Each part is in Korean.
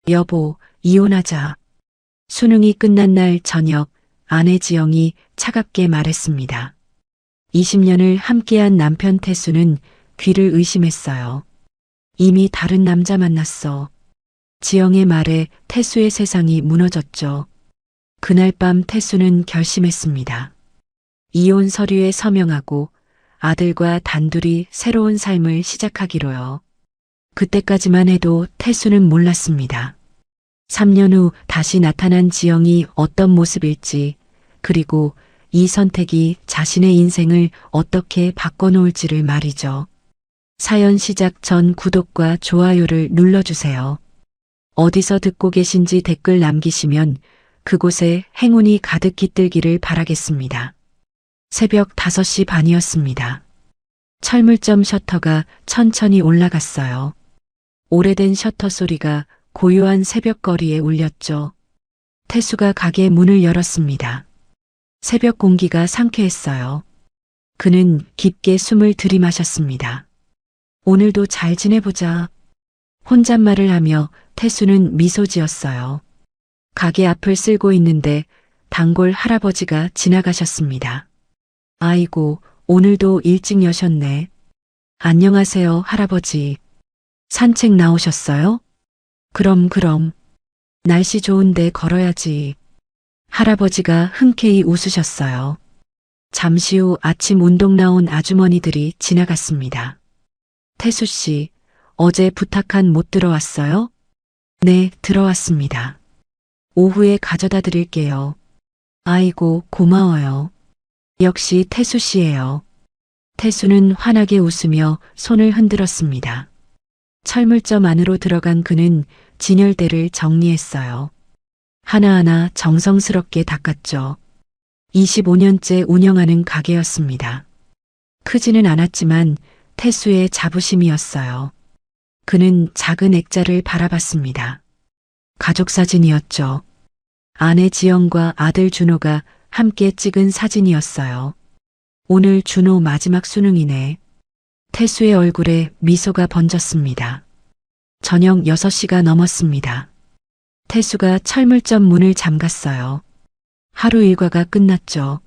여보, 이혼하자. 수능이 끝난 날 저녁 아내 지영이 차갑게 말했습니다. 20년을 함께한 남편 태수는 귀를 의심했어요. 이미 다른 남자 만났어. 지영의 말에 태수의 세상이 무너졌죠. 그날 밤 태수는 결심했습니다. 이혼 서류에 서명하고 아들과 단둘이 새로운 삶을 시작하기로요. 그때까지만 해도 태수는 몰랐습니다. 3년 후 다시 나타난 지영이 어떤 모습일지, 그리고 이 선택이 자신의 인생을 어떻게 바꿔놓을지를 말이죠. 사연 시작 전 구독과 좋아요를 눌러주세요. 어디서 듣고 계신지 댓글 남기시면 그곳에 행운이 가득 깃들기를 바라겠습니다. 새벽 5시 반이었습니다. 철물점 셔터가 천천히 올라갔어요. 오래된 셔터 소리가 고요한 새벽거리에 울렸죠. 태수가 가게 문을 열었습니다. 새벽 공기가 상쾌했어요. 그는 깊게 숨을 들이마셨습니다. 오늘도 잘 지내보자. 혼잣말을 하며 태수는 미소 지었어요. 가게 앞을 쓸고 있는데 단골 할아버지가 지나가셨습니다. 아이고, 오늘도 일찍 여셨네. 안녕하세요, 할아버지. 산책 나오셨어요? 그럼. 날씨 좋은데 걸어야지. 할아버지가 흔쾌히 웃으셨어요. 잠시 후 아침 운동 나온 아주머니들이 지나갔습니다. 태수 씨, 어제 부탁한 못 들어왔어요? 네, 들어왔습니다. 오후에 가져다 드릴게요. 아이고, 고마워요. 역시 태수 씨예요. 태수는 환하게 웃으며 손을 흔들었습니다. 철물점 안으로 들어간 그는 진열대를 정리했어요. 하나하나 정성스럽게 닦았죠. 25년째 운영하는 가게였습니다. 크지는 않았지만 태수의 자부심이었어요. 그는 작은 액자를 바라봤습니다. 가족 사진이었죠. 아내 지영과 아들 준호가 함께 찍은 사진이었어요. 오늘 준호 마지막 수능이네. 태수의 얼굴에 미소가 번졌습니다. 저녁 6시가 넘었습니다. 태수가 철물점 문을 잠갔어요. 하루 일과가 끝났죠.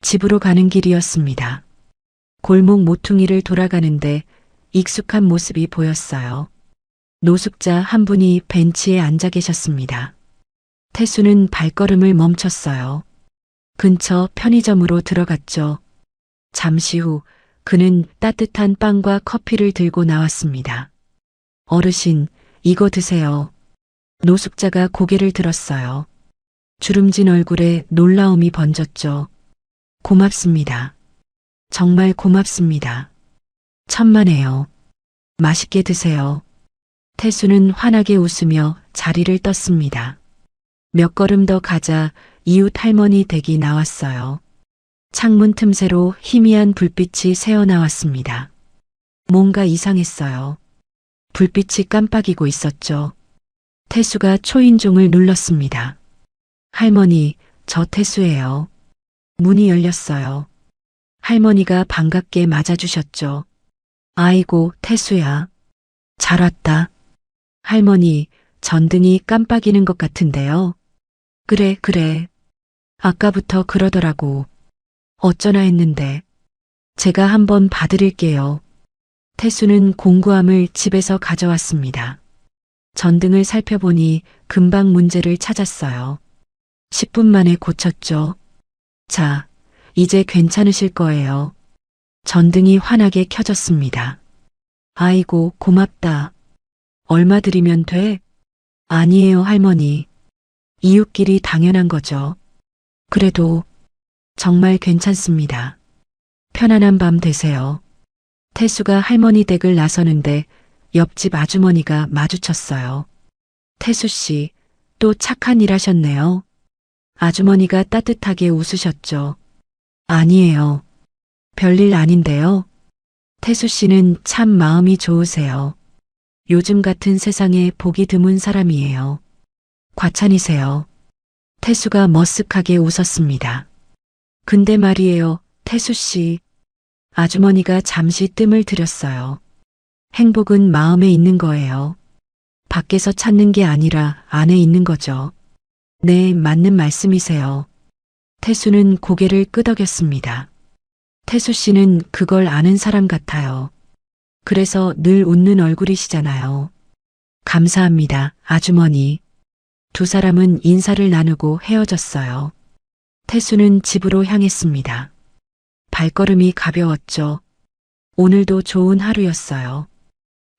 집으로 가는 길이었습니다. 골목 모퉁이를 돌아가는데 익숙한 모습이 보였어요. 노숙자 한 분이 벤치에 앉아 계셨습니다. 태수는 발걸음을 멈췄어요. 근처 편의점으로 들어갔죠. 잠시 후 그는 따뜻한 빵과 커피를 들고 나왔습니다. 어르신, 이거 드세요. 노숙자가 고개를 들었어요. 주름진 얼굴에 놀라움이 번졌죠. 고맙습니다. 정말 고맙습니다. 천만에요. 맛있게 드세요. 태수는 환하게 웃으며 자리를 떴습니다. 몇 걸음 더 가자 이웃 할머니 댁이 나왔어요. 창문 틈새로 희미한 불빛이 새어나왔습니다. 뭔가 이상했어요. 불빛이 깜빡이고 있었죠. 태수가 초인종을 눌렀습니다. 할머니, 저 태수예요. 문이 열렸어요. 할머니가 반갑게 맞아주셨죠. 아이고, 태수야. 잘 왔다. 할머니, 전등이 깜빡이는 것 같은데요. 그래. 아까부터 그러더라고. 어쩌나 했는데. 제가 한번 봐드릴게요. 태수는 공구함을 집에서 가져왔습니다. 전등을 살펴보니 금방 문제를 찾았어요. 10분 만에 고쳤죠. 자, 이제 괜찮으실 거예요. 전등이 환하게 켜졌습니다. 아이고, 고맙다. 얼마 드리면 돼? 아니에요, 할머니. 이웃끼리 당연한 거죠. 그래도 정말 괜찮습니다. 편안한 밤 되세요. 태수가 할머니 댁을 나서는데 옆집 아주머니가 마주쳤어요. 태수 씨, 또 착한 일 하셨네요. 아주머니가 따뜻하게 웃으셨죠. 아니에요. 별일 아닌데요. 태수 씨는 참 마음이 좋으세요. 요즘 같은 세상에 보기 드문 사람이에요. 과찬이세요. 태수가 머쓱하게 웃었습니다. 근데 말이에요, 태수 씨. 아주머니가 잠시 뜸을 들였어요. 행복은 마음에 있는 거예요. 밖에서 찾는 게 아니라 안에 있는 거죠. 네, 맞는 말씀이세요. 태수는 고개를 끄덕였습니다. 태수 씨는 그걸 아는 사람 같아요. 그래서 늘 웃는 얼굴이시잖아요. 감사합니다, 아주머니. 두 사람은 인사를 나누고 헤어졌어요. 태수는 집으로 향했습니다. 발걸음이 가벼웠죠. 오늘도 좋은 하루였어요.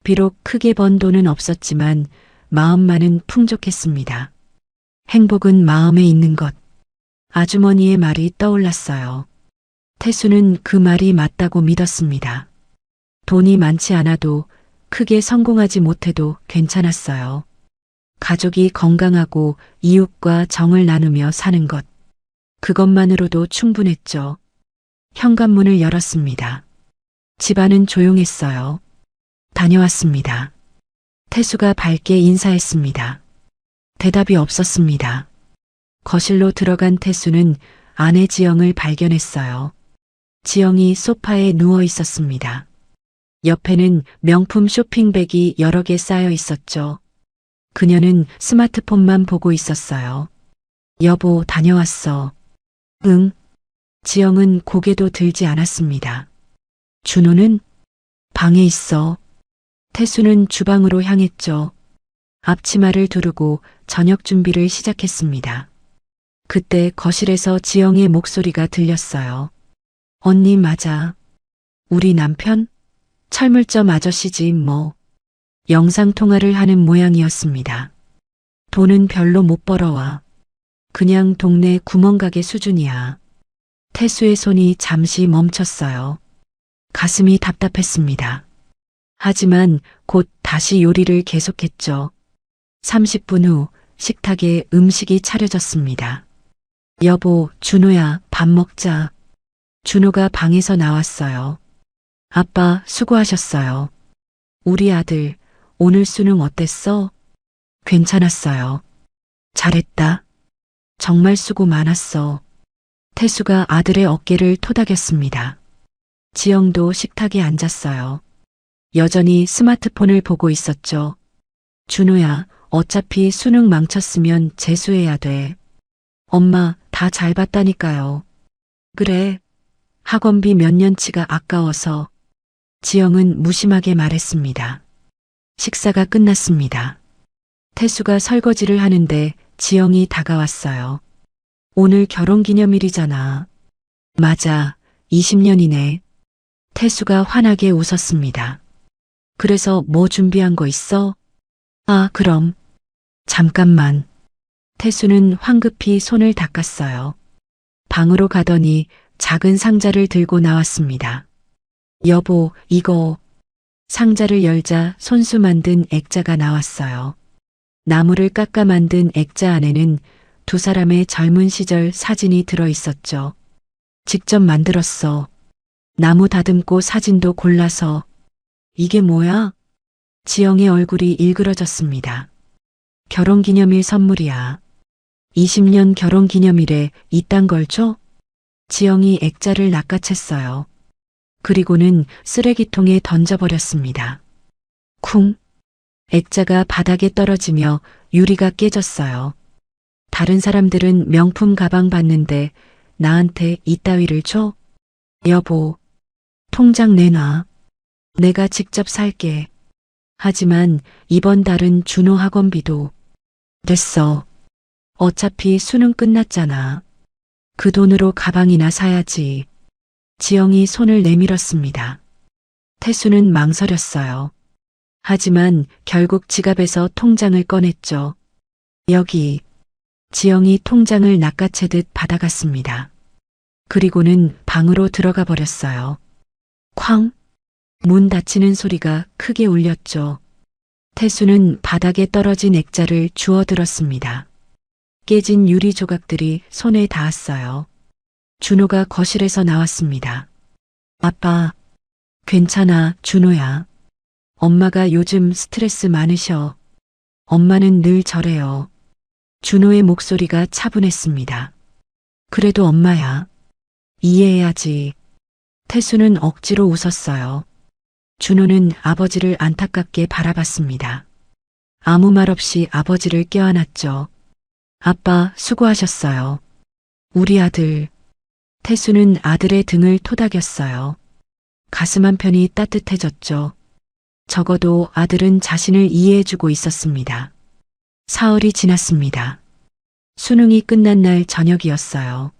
비록 크게 번 돈은 없었지만 마음만은 풍족했습니다. 행복은 마음에 있는 것. 아주머니의 말이 떠올랐어요. 태수는 그 말이 맞다고 믿었습니다. 돈이 많지 않아도 크게 성공하지 못해도 괜찮았어요. 가족이 건강하고 이웃과 정을 나누며 사는 것. 그것만으로도 충분했죠. 현관문을 열었습니다. 집안은 조용했어요. 다녀왔습니다. 태수가 밝게 인사했습니다. 대답이 없었습니다. 거실로 들어간 태수는 아내 지영을 발견했어요. 지영이 소파에 누워 있었습니다. 옆에는 명품 쇼핑백이 여러 개 쌓여 있었죠. 그녀는 스마트폰만 보고 있었어요. 여보, 다녀왔어. 응. 지영은 고개도 들지 않았습니다. 준호는? 방에 있어. 태수는 주방으로 향했죠. 앞치마를 두르고 저녁 준비를 시작했습니다. 그때 거실에서 지영의 목소리가 들렸어요. 언니 맞아. 우리 남편? 철물점 아저씨지 뭐. 영상통화를 하는 모양이었습니다. 돈은 별로 못 벌어와. 그냥 동네 구멍가게 수준이야. 태수의 손이 잠시 멈췄어요. 가슴이 답답했습니다. 하지만 곧 다시 요리를 계속했죠. 30분 후 식탁에 음식이 차려졌습니다. 여보, 준호야, 밥 먹자. 준호가 방에서 나왔어요. 아빠, 수고하셨어요. 우리 아들, 오늘 수능 어땠어? 괜찮았어요. 잘했다. 정말 수고 많았어. 태수가 아들의 어깨를 토닥였습니다. 지영도 식탁에 앉았어요. 여전히 스마트폰을 보고 있었죠. 준호야, 어차피 수능 망쳤으면 재수해야 돼. 엄마, 다 잘 봤다니까요. 그래. 학원비 몇 년치가 아까워서. 지영은 무심하게 말했습니다. 식사가 끝났습니다. 태수가 설거지를 하는데 지영이 다가왔어요. 오늘 결혼기념일이잖아. 맞아, 20년이네. 태수가 환하게 웃었습니다. 그래서 뭐 준비한 거 있어? 아, 그럼. 잠깐만. 태수는 황급히 손을 닦았어요. 방으로 가더니 작은 상자를 들고 나왔습니다. 여보, 이거. 상자를 열자 손수 만든 액자가 나왔어요. 나무를 깎아 만든 액자 안에는 두 사람의 젊은 시절 사진이 들어 있었죠. 직접 만들었어. 나무 다듬고 사진도 골라서. 이게 뭐야? 지영의 얼굴이 일그러졌습니다. 결혼기념일 선물이야. 20년 결혼기념일에 이딴 걸 줘? 지영이 액자를 낚아챘어요. 그리고는 쓰레기통에 던져버렸습니다. 쿵! 액자가 바닥에 떨어지며 유리가 깨졌어요. 다른 사람들은 명품 가방 봤는데 나한테 이따위를 줘? 여보, 통장 내놔. 내가 직접 살게. 하지만 이번 달은 준호 학원비도. 됐어. 어차피 수능 끝났잖아. 그 돈으로 가방이나 사야지. 지영이 손을 내밀었습니다. 태수는 망설였어요. 하지만 결국 지갑에서 통장을 꺼냈죠. 여기. 지영이 통장을 낚아채듯 받아갔습니다. 그리고는 방으로 들어가 버렸어요. 쾅! 문 닫히는 소리가 크게 울렸죠. 태수는 바닥에 떨어진 액자를 주워들었습니다. 깨진 유리 조각들이 손에 닿았어요. 준호가 거실에서 나왔습니다. 아빠, 괜찮아, 준호야. 엄마가 요즘 스트레스 많으셔. 엄마는 늘 저래요. 준호의 목소리가 차분했습니다. 그래도 엄마야. 이해해야지. 태수는 억지로 웃었어요. 준호는 아버지를 안타깝게 바라봤습니다. 아무 말 없이 아버지를 껴안았죠. 아빠, 수고하셨어요. 우리 아들. 태수는 아들의 등을 토닥였어요. 가슴 한편이 따뜻해졌죠. 적어도 아들은 자신을 이해해주고 있었습니다. 사흘이 지났습니다. 수능이 끝난 날 저녁이었어요.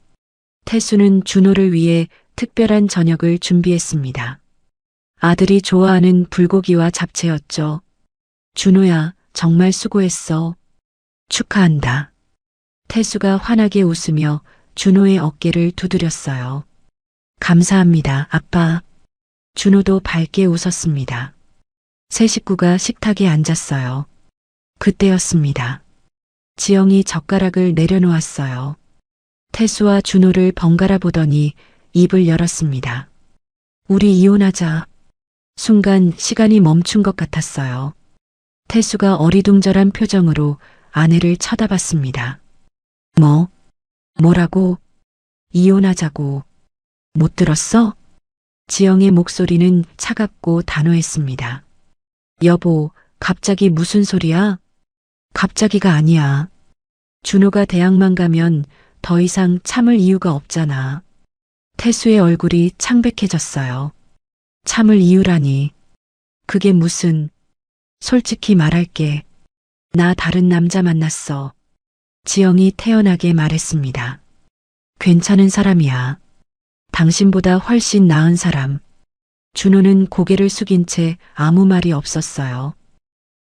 태수는 준호를 위해 특별한 저녁을 준비했습니다. 아들이 좋아하는 불고기와 잡채였죠. 준호야, 정말 수고했어. 축하한다. 태수가 환하게 웃으며 준호의 어깨를 두드렸어요. 감사합니다, 아빠. 준호도 밝게 웃었습니다. 세 식구가 식탁에 앉았어요. 그때였습니다. 지영이 젓가락을 내려놓았어요. 태수와 준호를 번갈아 보더니 입을 열었습니다. 우리 이혼하자. 순간 시간이 멈춘 것 같았어요. 태수가 어리둥절한 표정으로 아내를 쳐다봤습니다. 뭐라고? 이혼하자고. 못 들었어? 지영의 목소리는 차갑고 단호했습니다. 여보, 갑자기 무슨 소리야? 갑자기가 아니야. 준호가 대학만 가면 더 이상 참을 이유가 없잖아. 태수의 얼굴이 창백해졌어요. 참을 이유라니. 그게 무슨... 솔직히 말할게. 나 다른 남자 만났어. 지영이 태연하게 말했습니다. 괜찮은 사람이야. 당신보다 훨씬 나은 사람. 준호는 고개를 숙인 채 아무 말이 없었어요.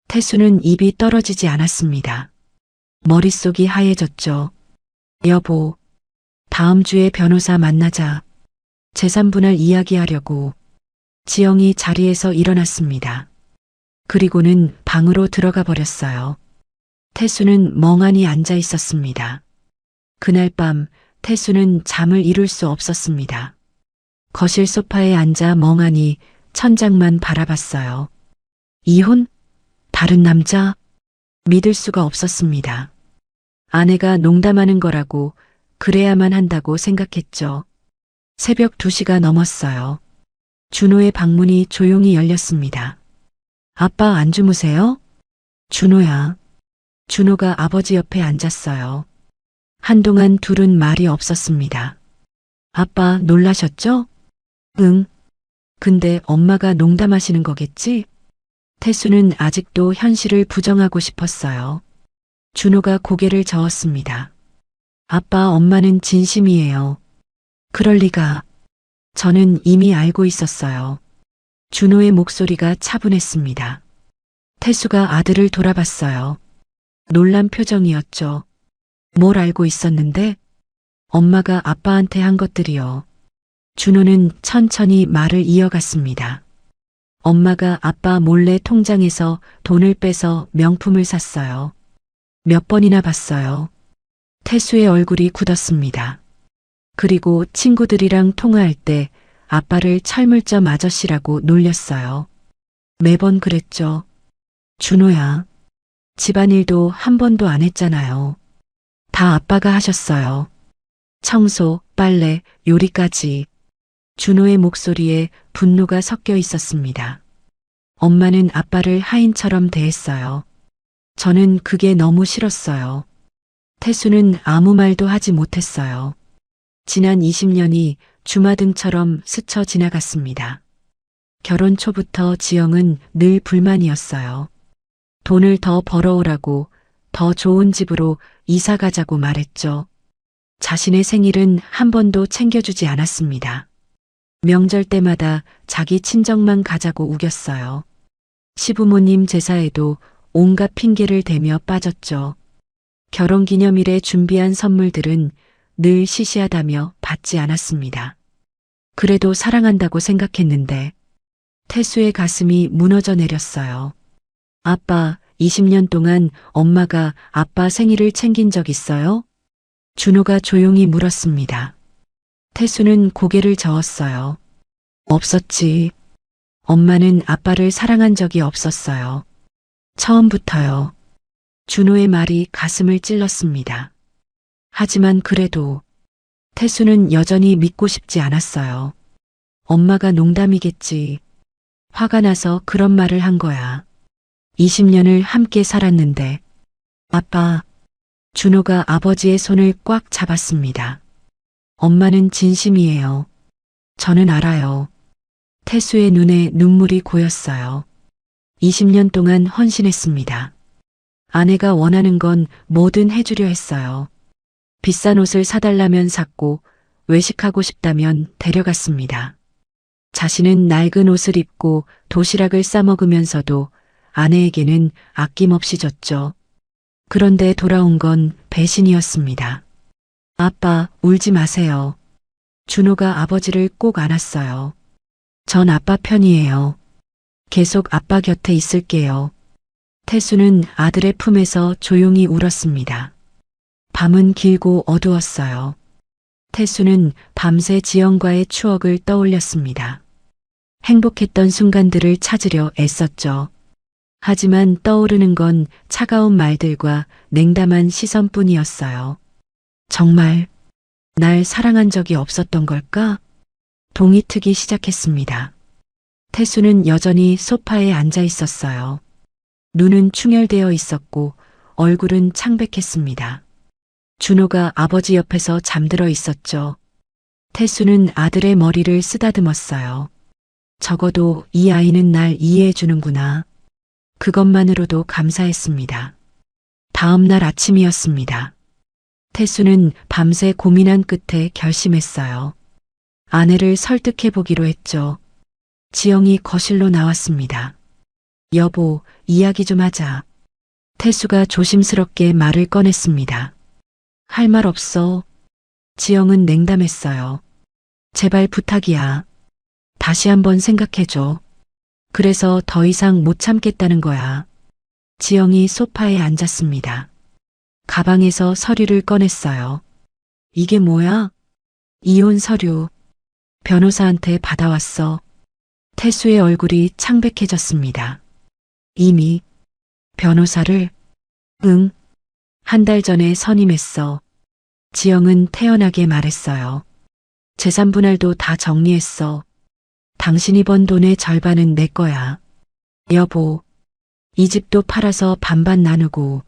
태수는 입이 떨어지지 않았습니다. 머릿속이 하얘졌죠. 여보, 다음 주에 변호사 만나자. 재산 분할 이야기하려고. 지영이 자리에서 일어났습니다. 그리고는 방으로 들어가 버렸어요. 태수는 멍하니 앉아 있었습니다. 그날 밤 태수는 잠을 이룰 수 없었습니다. 거실 소파에 앉아 멍하니 천장만 바라봤어요. 이혼? 다른 남자? 믿을 수가 없었습니다. 아내가 농담하는 거라고 그래야만 한다고 생각했죠. 새벽 2시가 넘었어요. 준호의 방문이 조용히 열렸습니다. 아빠 안 주무세요? 준호야. 준호가 아버지 옆에 앉았어요. 한동안 둘은 말이 없었습니다. 아빠 놀라셨죠? 응. 근데 엄마가 농담하시는 거겠지? 태수는 아직도 현실을 부정하고 싶었어요. 준호가 고개를 저었습니다. 아빠, 엄마는 진심이에요. 그럴 리가. 저는 이미 알고 있었어요. 준호의 목소리가 차분했습니다. 태수가 아들을 돌아봤어요. 놀란 표정이었죠. 뭘 알고 있었는데? 엄마가 아빠한테 한 것들이요. 준호는 천천히 말을 이어갔습니다. 엄마가 아빠 몰래 통장에서 돈을 빼서 명품을 샀어요. 몇 번이나 봤어요. 태수의 얼굴이 굳었습니다. 그리고 친구들이랑 통화할 때 아빠를 철물점 아저씨라고 놀렸어요. 매번 그랬죠. 준호야, 집안일도 한 번도 안 했잖아요. 다 아빠가 하셨어요. 청소, 빨래, 요리까지. 준호의 목소리에 분노가 섞여 있었습니다. 엄마는 아빠를 하인처럼 대했어요. 저는 그게 너무 싫었어요. 태수는 아무 말도 하지 못했어요. 지난 20년이 주마등처럼 스쳐 지나갔습니다. 결혼 초부터 지영은 늘 불만이었어요. 돈을 더 벌어오라고, 더 좋은 집으로 이사 가자고 말했죠. 자신의 생일은 한 번도 챙겨주지 않았습니다. 명절 때마다 자기 친정만 가자고 우겼어요. 시부모님 제사에도 온갖 핑계를 대며 빠졌죠. 결혼기념일에 준비한 선물들은 늘 시시하다며 받지 않았습니다. 그래도 사랑한다고 생각했는데 태수의 가슴이 무너져 내렸어요. 아빠, 20년 동안 엄마가 아빠 생일을 챙긴 적 있어요? 준호가 조용히 물었습니다. 태수는 고개를 저었어요. 없었지. 엄마는 아빠를 사랑한 적이 없었어요. 처음부터요. 준호의 말이 가슴을 찔렀습니다. 하지만 그래도 태수는 여전히 믿고 싶지 않았어요. 엄마가 농담이겠지. 화가 나서 그런 말을 한 거야. 20년을 함께 살았는데. 아빠, 준호가 아버지의 손을 꽉 잡았습니다. 엄마는 진심이에요. 저는 알아요. 태수의 눈에 눈물이 고였어요. 20년 동안 헌신했습니다. 아내가 원하는 건 뭐든 해주려 했어요. 비싼 옷을 사달라면 샀고 외식하고 싶다면 데려갔습니다. 자신은 낡은 옷을 입고 도시락을 싸먹으면서도 아내에게는 아낌없이 줬죠. 그런데 돌아온 건 배신이었습니다. 아빠, 울지 마세요. 준호가 아버지를 꼭 안았어요. 전 아빠 편이에요. 계속 아빠 곁에 있을게요. 태수는 아들의 품에서 조용히 울었습니다. 밤은 길고 어두웠어요. 태수는 밤새 지영과의 추억을 떠올렸습니다. 행복했던 순간들을 찾으려 애썼죠. 하지만 떠오르는 건 차가운 말들과 냉담한 시선뿐이었어요. 정말 날 사랑한 적이 없었던 걸까? 동이 트기 시작했습니다. 태수는 여전히 소파에 앉아 있었어요. 눈은 충혈되어 있었고 얼굴은 창백했습니다. 준호가 아버지 옆에서 잠들어 있었죠. 태수는 아들의 머리를 쓰다듬었어요. 적어도 이 아이는 날 이해해 주는구나. 그것만으로도 감사했습니다. 다음 날 아침이었습니다. 태수는 밤새 고민한 끝에 결심했어요. 아내를 설득해 보기로 했죠. 지영이 거실로 나왔습니다. 여보, 이야기 좀 하자. 태수가 조심스럽게 말을 꺼냈습니다. 할 말 없어. 지영은 냉담했어요. 제발 부탁이야. 다시 한번 생각해줘. 그래서 더 이상 못 참겠다는 거야. 지영이 소파에 앉았습니다. 가방에서 서류를 꺼냈어요. 이게 뭐야? 이혼 서류. 변호사한테 받아왔어. 태수의 얼굴이 창백해졌습니다. 이미 변호사를? 응. 한 달 전에 선임했어. 지영은 태연하게 말했어요. 재산 분할도 다 정리했어. 당신이 번 돈의 절반은 내 거야. 여보, 이 집도 팔아서 반반 나누고.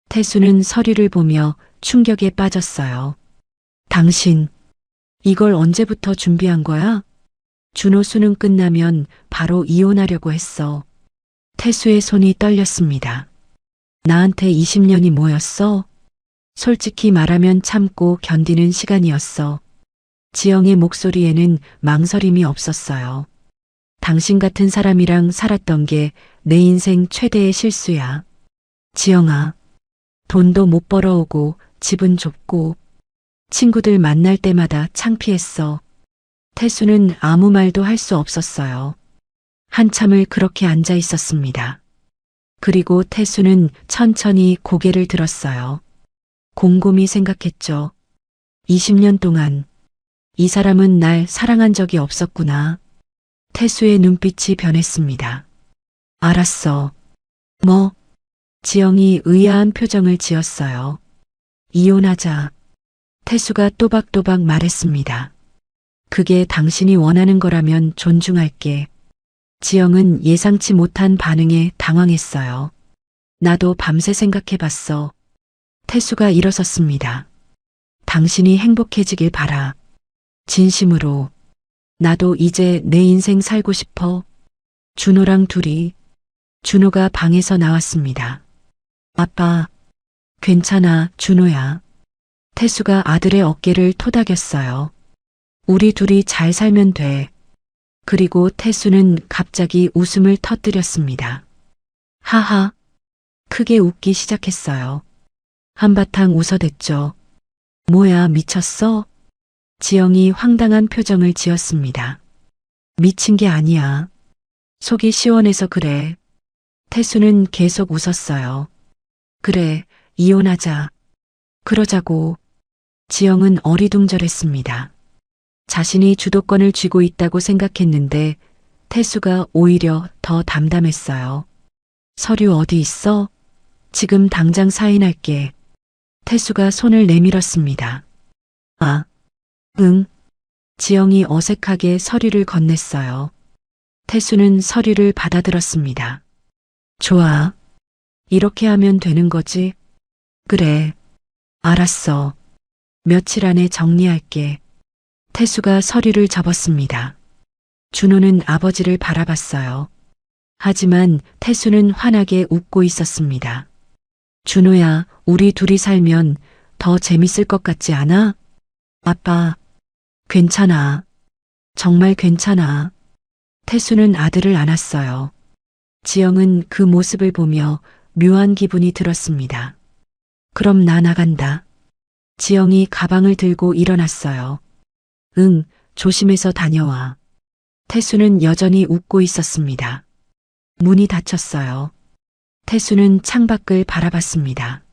태수는 서류를 보며 충격에 빠졌어요. 당신, 이걸 언제부터 준비한 거야? 준호 수능 끝나면 바로 이혼하려고 했어. 태수의 손이 떨렸습니다. 나한테 20년이 뭐였어? 솔직히 말하면 참고 견디는 시간이었어. 지영의 목소리에는 망설임이 없었어요. 당신 같은 사람이랑 살았던 게 내 인생 최대의 실수야. 지영아, 돈도 못 벌어오고 집은 좁고 친구들 만날 때마다 창피했어. 태수는 아무 말도 할 수 없었어요. 한참을 그렇게 앉아 있었습니다. 그리고 태수는 천천히 고개를 들었어요. 곰곰이 생각했죠. 20년 동안 이 사람은 날 사랑한 적이 없었구나. 태수의 눈빛이 변했습니다. 알았어. 뭐? 지영이 의아한 표정을 지었어요. 이혼하자. 태수가 또박또박 말했습니다. 그게 당신이 원하는 거라면 존중할게. 지영은 예상치 못한 반응에 당황했어요. 나도 밤새 생각해봤어. 태수가 일어섰습니다. 당신이 행복해지길 바라. 진심으로. 나도 이제 내 인생 살고 싶어. 준호랑 둘이. 준호가 방에서 나왔습니다. 아빠, 괜찮아, 준호야. 태수가 아들의 어깨를 토닥였어요. 우리 둘이 잘 살면 돼. 그리고 태수는 갑자기 웃음을 터뜨렸습니다. 하하. 크게 웃기 시작했어요. 한바탕 웃어댔죠. 뭐야, 미쳤어? 지영이 황당한 표정을 지었습니다. 미친 게 아니야. 속이 시원해서 그래. 태수는 계속 웃었어요. 그래, 이혼하자. 그러자고. 지영은 어리둥절했습니다. 자신이 주도권을 쥐고 있다고 생각했는데 태수가 오히려 더 담담했어요. 서류 어디 있어? 지금 당장 사인할게. 태수가 손을 내밀었습니다. 아, 응. 지영이 어색하게 서류를 건넸어요. 태수는 서류를 받아들었습니다. 좋아. 이렇게 하면 되는 거지? 그래. 알았어. 며칠 안에 정리할게. 태수가 서류를 접었습니다. 준호는 아버지를 바라봤어요. 하지만 태수는 환하게 웃고 있었습니다. 준호야, 우리 둘이 살면 더 재밌을 것 같지 않아? 아빠, 괜찮아. 정말 괜찮아. 태수는 아들을 안았어요. 지영은 그 모습을 보며 묘한 기분이 들었습니다. 그럼 나 나간다. 지영이 가방을 들고 일어났어요. 응, 조심해서 다녀와. 태수는 여전히 웃고 있었습니다. 문이 닫혔어요. 태수는 창밖을 바라봤습니다.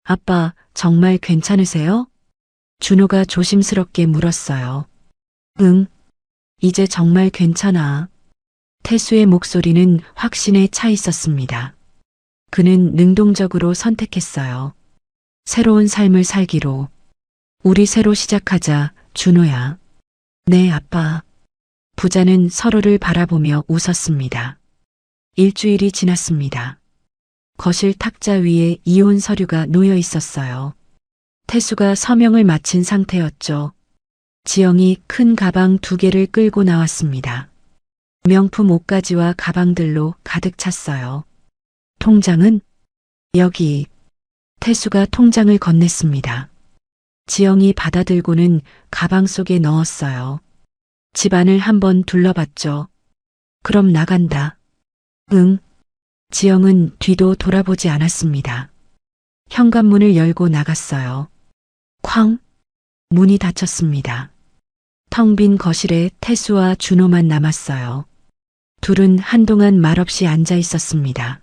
아빠, 정말 괜찮으세요? 준호가 조심스럽게 물었어요. 응, 이제 정말 괜찮아. 태수의 목소리는 확신에 차 있었습니다. 그는 능동적으로 선택했어요. 새로운 삶을 살기로. 우리 새로 시작하자, 준호야. 네, 아빠. 부자는 서로를 바라보며 웃었습니다. 일주일이 지났습니다. 거실 탁자 위에 이혼 서류가 놓여 있었어요. 태수가 서명을 마친 상태였죠. 지영이 큰 가방 2개를 끌고 나왔습니다. 명품 옷가지와 가방들로 가득 찼어요. 통장은? 여기. 태수가 통장을 건넸습니다. 지영이 받아들고는 가방 속에 넣었어요. 집안을 한번 둘러봤죠. 그럼 나간다. 응. 지영은 뒤도 돌아보지 않았습니다. 현관문을 열고 나갔어요. 쾅! 문이 닫혔습니다. 텅 빈 거실에 태수와 준호만 남았어요. 둘은 한동안 말없이 앉아 있었습니다.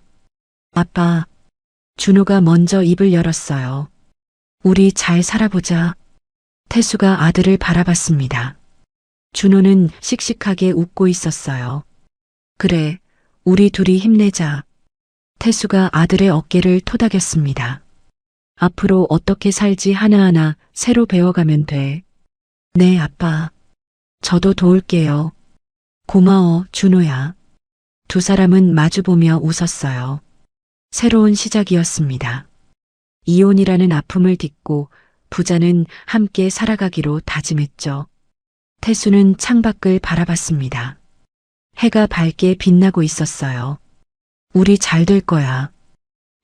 아빠, 준호가 먼저 입을 열었어요. 우리 잘 살아보자. 태수가 아들을 바라봤습니다. 준호는 씩씩하게 웃고 있었어요. 그래, 우리 둘이 힘내자. 태수가 아들의 어깨를 토닥였습니다. 앞으로 어떻게 살지 하나하나 새로 배워가면 돼. 네, 아빠. 저도 도울게요. 고마워, 준호야. 두 사람은 마주보며 웃었어요. 새로운 시작이었습니다. 이혼이라는 아픔을 딛고 부자는 함께 살아가기로 다짐했죠. 태수는 창밖을 바라봤습니다. 해가 밝게 빛나고 있었어요. 우리 잘 될 거야.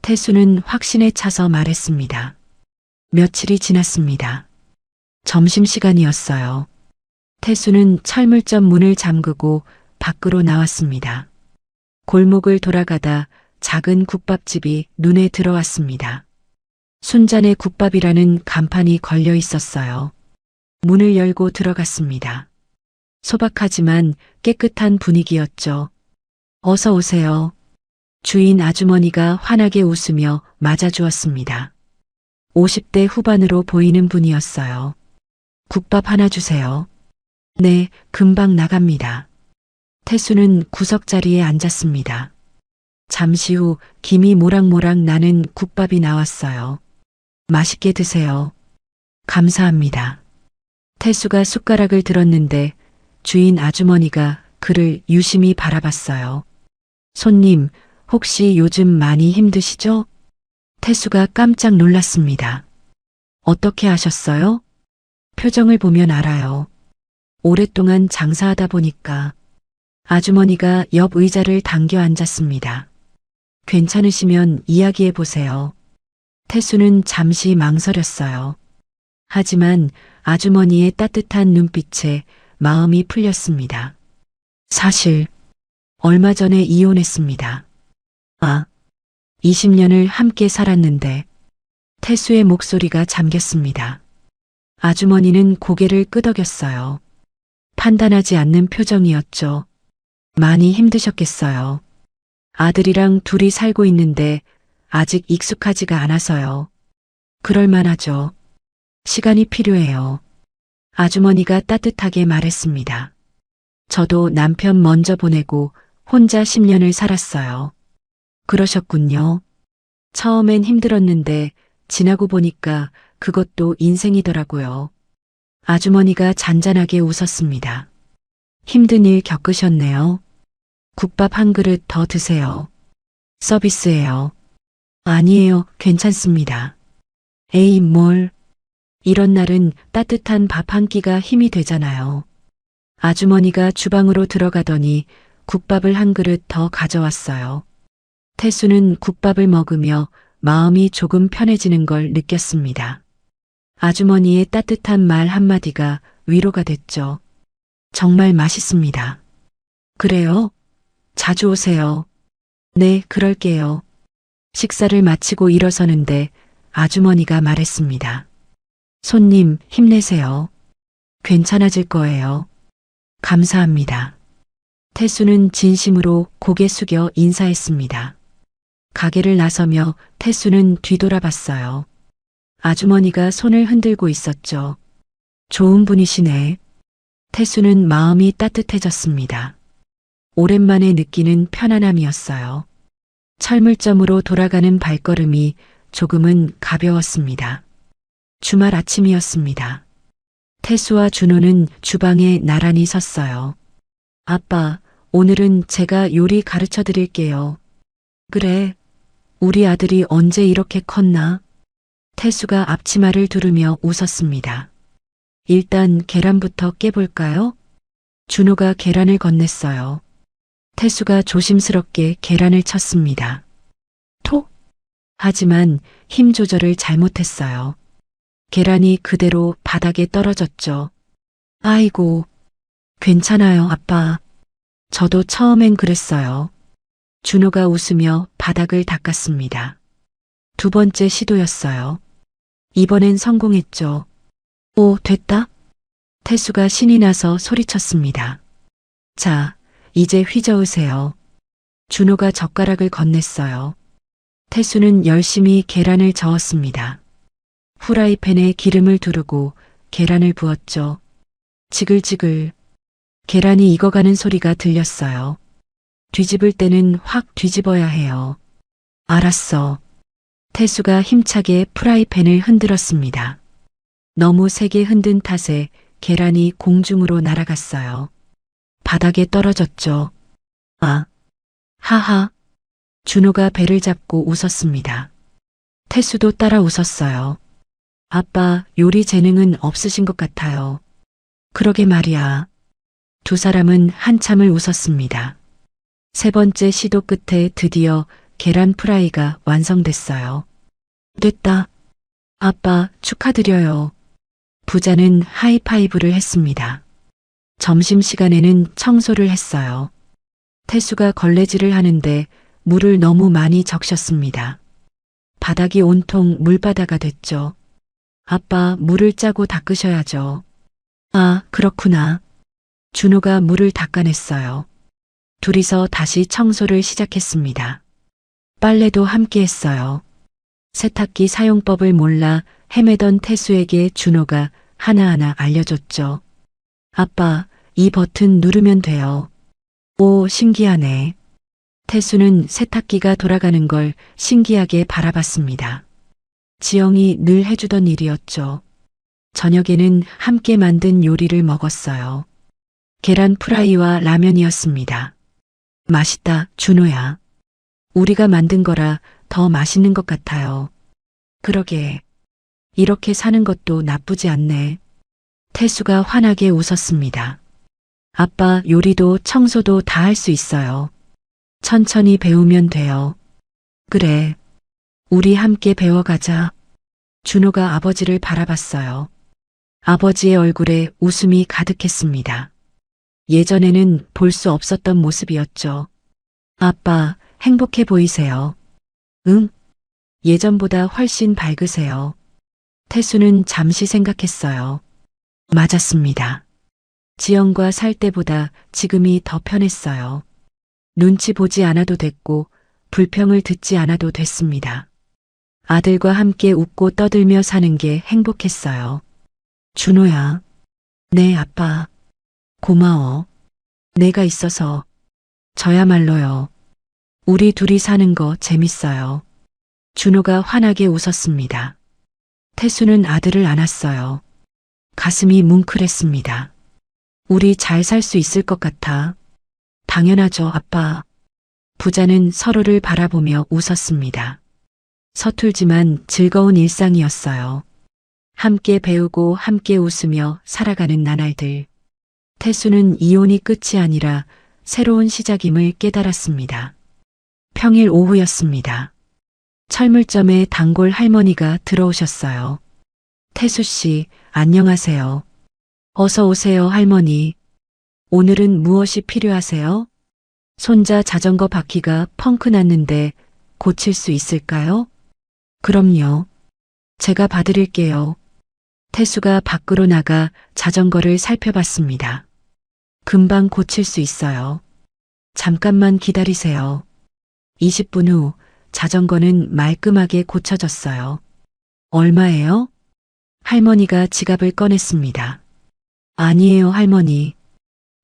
태수는 확신에 차서 말했습니다. 며칠이 지났습니다. 점심시간이었어요. 태수는 철물점 문을 잠그고 밖으로 나왔습니다. 골목을 돌아가다 작은 국밥집이 눈에 들어왔습니다. 순잔의 국밥이라는 간판이 걸려 있었어요. 문을 열고 들어갔습니다. 소박하지만 깨끗한 분위기였죠. 어서 오세요. 주인 아주머니가 환하게 웃으며 맞아주었습니다. 50대 후반으로 보이는 분이었어요. 국밥 하나 주세요. 네, 금방 나갑니다. 태수는 구석자리에 앉았습니다. 잠시 후 김이 모락모락 나는 국밥이 나왔어요. 맛있게 드세요. 감사합니다. 태수가 숟가락을 들었는데 주인 아주머니가 그를 유심히 바라봤어요. 손님, 혹시 요즘 많이 힘드시죠? 태수가 깜짝 놀랐습니다. 어떻게 아셨어요? 표정을 보면 알아요. 오랫동안 장사하다 보니까. 아주머니가 옆 의자를 당겨 앉았습니다. 괜찮으시면 이야기해 보세요. 태수는 잠시 망설였어요. 하지만 아주머니의 따뜻한 눈빛에 마음이 풀렸습니다. 사실 얼마 전에 이혼했습니다. 아, 20년을 함께 살았는데. 태수의 목소리가 잠겼습니다. 아주머니는 고개를 끄덕였어요. 판단하지 않는 표정이었죠. 많이 힘드셨겠어요. 아들이랑 둘이 살고 있는데 아직 익숙하지가 않아서요. 그럴만하죠. 시간이 필요해요. 아주머니가 따뜻하게 말했습니다. 저도 남편 먼저 보내고 혼자 10년을 살았어요. 그러셨군요. 처음엔 힘들었는데 지나고 보니까 그것도 인생이더라고요. 아주머니가 잔잔하게 웃었습니다. 힘든 일 겪으셨네요. 국밥 한 그릇 더 드세요. 서비스예요. 아니에요. 괜찮습니다. 에이, 뭘. 이런 날은 따뜻한 밥 한 끼가 힘이 되잖아요. 아주머니가 주방으로 들어가더니 국밥을 한 그릇 더 가져왔어요. 태수는 국밥을 먹으며 마음이 조금 편해지는 걸 느꼈습니다. 아주머니의 따뜻한 말 한마디가 위로가 됐죠. 정말 맛있습니다. 그래요? 자주 오세요. 네, 그럴게요. 식사를 마치고 일어서는데 아주머니가 말했습니다. 손님, 힘내세요. 괜찮아질 거예요. 감사합니다. 태수는 진심으로 고개 숙여 인사했습니다. 가게를 나서며 태수는 뒤돌아봤어요. 아주머니가 손을 흔들고 있었죠. 좋은 분이시네. 태수는 마음이 따뜻해졌습니다. 오랜만에 느끼는 편안함이었어요. 철물점으로 돌아가는 발걸음이 조금은 가벼웠습니다. 주말 아침이었습니다. 태수와 준호는 주방에 나란히 섰어요. 아빠, 오늘은 제가 요리 가르쳐 드릴게요. 그래, 우리 아들이 언제 이렇게 컸나? 태수가 앞치마를 두르며 웃었습니다. 일단 계란부터 깨볼까요? 준호가 계란을 건넸어요. 태수가 조심스럽게 계란을 쳤습니다. 톡! 하지만 힘 조절을 잘못했어요. 계란이 그대로 바닥에 떨어졌죠. 아이고, 괜찮아요, 아빠. 저도 처음엔 그랬어요. 준호가 웃으며 바닥을 닦았습니다. 두 번째 시도였어요. 이번엔 성공했죠. 오, 됐다? 태수가 신이 나서 소리쳤습니다. 자, 이제 휘저으세요. 준호가 젓가락을 건넸어요. 태수는 열심히 계란을 저었습니다. 후라이팬에 기름을 두르고 계란을 부었죠. 지글지글. 계란이 익어가는 소리가 들렸어요. 뒤집을 때는 확 뒤집어야 해요. 알았어. 태수가 힘차게 프라이팬을 흔들었습니다. 너무 세게 흔든 탓에 계란이 공중으로 날아갔어요. 바닥에 떨어졌죠. 아, 하하. 준호가 배를 잡고 웃었습니다. 태수도 따라 웃었어요. 아빠, 요리 재능은 없으신 것 같아요. 그러게 말이야. 두 사람은 한참을 웃었습니다. 세 번째 시도 끝에 드디어 계란 프라이가 완성됐어요. 됐다. 아빠, 축하드려요. 부자는 하이파이브를 했습니다. 점심시간에는 청소를 했어요. 태수가 걸레질을 하는데 물을 너무 많이 적셨습니다. 바닥이 온통 물바다가 됐죠. 아빠, 물을 짜고 닦으셔야죠. 아, 그렇구나. 준호가 물을 닦아냈어요. 둘이서 다시 청소를 시작했습니다. 빨래도 함께 했어요. 세탁기 사용법을 몰라 헤매던 태수에게 준호가 하나하나 알려줬죠. 아빠, 이 버튼 누르면 돼요. 오, 신기하네. 태수는 세탁기가 돌아가는 걸 신기하게 바라봤습니다. 지영이 늘 해주던 일이었죠. 저녁에는 함께 만든 요리를 먹었어요. 계란 프라이와 라면이었습니다. 맛있다, 준호야. 우리가 만든 거라 더 맛있는 것 같아요. 그러게. 이렇게 사는 것도 나쁘지 않네. 태수가 환하게 웃었습니다. 아빠, 요리도 청소도 다 할 수 있어요. 천천히 배우면 돼요. 그래. 우리 함께 배워가자. 준호가 아버지를 바라봤어요. 아버지의 얼굴에 웃음이 가득했습니다. 예전에는 볼 수 없었던 모습이었죠. 아빠, 행복해 보이세요. 응? 예전보다 훨씬 밝으세요. 태수는 잠시 생각했어요. 맞았습니다. 지영과 살 때보다 지금이 더 편했어요. 눈치 보지 않아도 됐고 불평을 듣지 않아도 됐습니다. 아들과 함께 웃고 떠들며 사는 게 행복했어요. 준호야. 네, 아빠. 고마워. 내가 있어서. 저야말로요. 우리 둘이 사는 거 재밌어요. 준호가 환하게 웃었습니다. 태수는 아들을 안았어요. 가슴이 뭉클했습니다. 우리 잘 살 수 있을 것 같아. 당연하죠, 아빠. 부자는 서로를 바라보며 웃었습니다. 서툴지만 즐거운 일상이었어요. 함께 배우고 함께 웃으며 살아가는 나날들. 태수는 이혼이 끝이 아니라 새로운 시작임을 깨달았습니다. 평일 오후였습니다. 철물점에 단골 할머니가 들어오셨어요. 태수 씨, 안녕하세요. 어서 오세요, 할머니. 오늘은 무엇이 필요하세요? 손자 자전거 바퀴가 펑크 났는데 고칠 수 있을까요? 그럼요. 제가 봐드릴게요. 태수가 밖으로 나가 자전거를 살펴봤습니다. 금방 고칠 수 있어요. 잠깐만 기다리세요. 20분 후 자전거는 말끔하게 고쳐졌어요. 얼마예요? 할머니가 지갑을 꺼냈습니다. 아니에요, 할머니.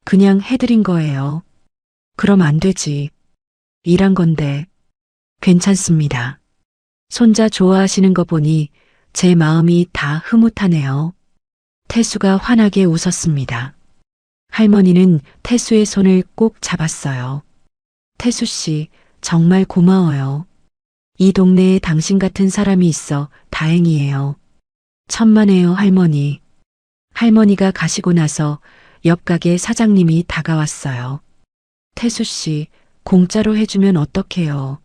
그냥 해드린 거예요. 그럼 안 되지. 일한 건데. 괜찮습니다. 손자 좋아하시는 거 보니 제 마음이 다 흐뭇하네요. 태수가 환하게 웃었습니다. 할머니는 태수의 손을 꼭 잡았어요. 태수 씨, 정말 고마워요. 이 동네에 당신 같은 사람이 있어 다행이에요. 천만에요, 할머니. 할머니가 가시고 나서 옆 가게 사장님이 다가왔어요. 태수 씨, 공짜로 해주면 어떡해요?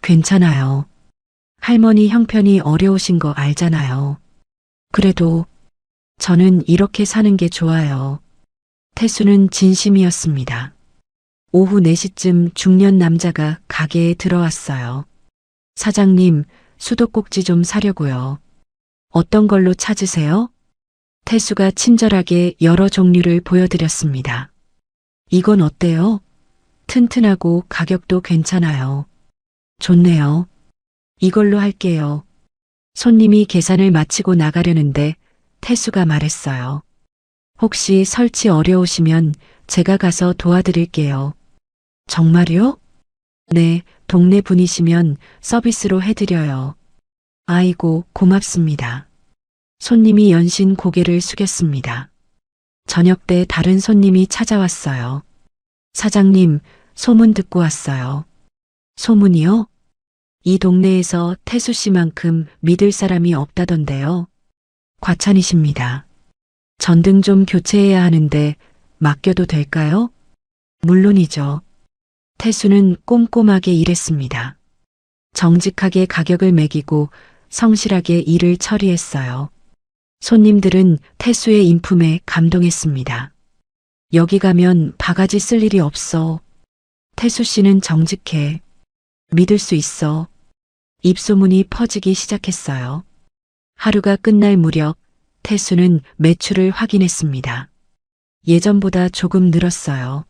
괜찮아요. 할머니 형편이 어려우신 거 알잖아요. 그래도 저는 이렇게 사는 게 좋아요. 태수는 진심이었습니다. 오후 4시쯤 중년 남자가 가게에 들어왔어요. 사장님, 수도꼭지 좀 사려고요. 어떤 걸로 찾으세요? 태수가 친절하게 여러 종류를 보여드렸습니다. 이건 어때요? 튼튼하고 가격도 괜찮아요. 좋네요. 이걸로 할게요. 손님이 계산을 마치고 나가려는데 태수가 말했어요. 혹시 설치 어려우시면 제가 가서 도와드릴게요. 정말요? 네, 동네 분이시면 서비스로 해드려요. 아이고, 고맙습니다. 손님이 연신 고개를 숙였습니다. 저녁 때 다른 손님이 찾아왔어요. 사장님, 소문 듣고 왔어요. 소문이요? 이 동네에서 태수 씨만큼 믿을 사람이 없다던데요. 과찬이십니다. 전등 좀 교체해야 하는데 맡겨도 될까요? 물론이죠. 태수는 꼼꼼하게 일했습니다. 정직하게 가격을 매기고 성실하게 일을 처리했어요. 손님들은 태수의 인품에 감동했습니다. 여기 가면 바가지 쓸 일이 없어. 태수 씨는 정직해. 믿을 수 있어. 입소문이 퍼지기 시작했어요. 하루가 끝날 무렵 태수는 매출을 확인했습니다. 예전보다 조금 늘었어요.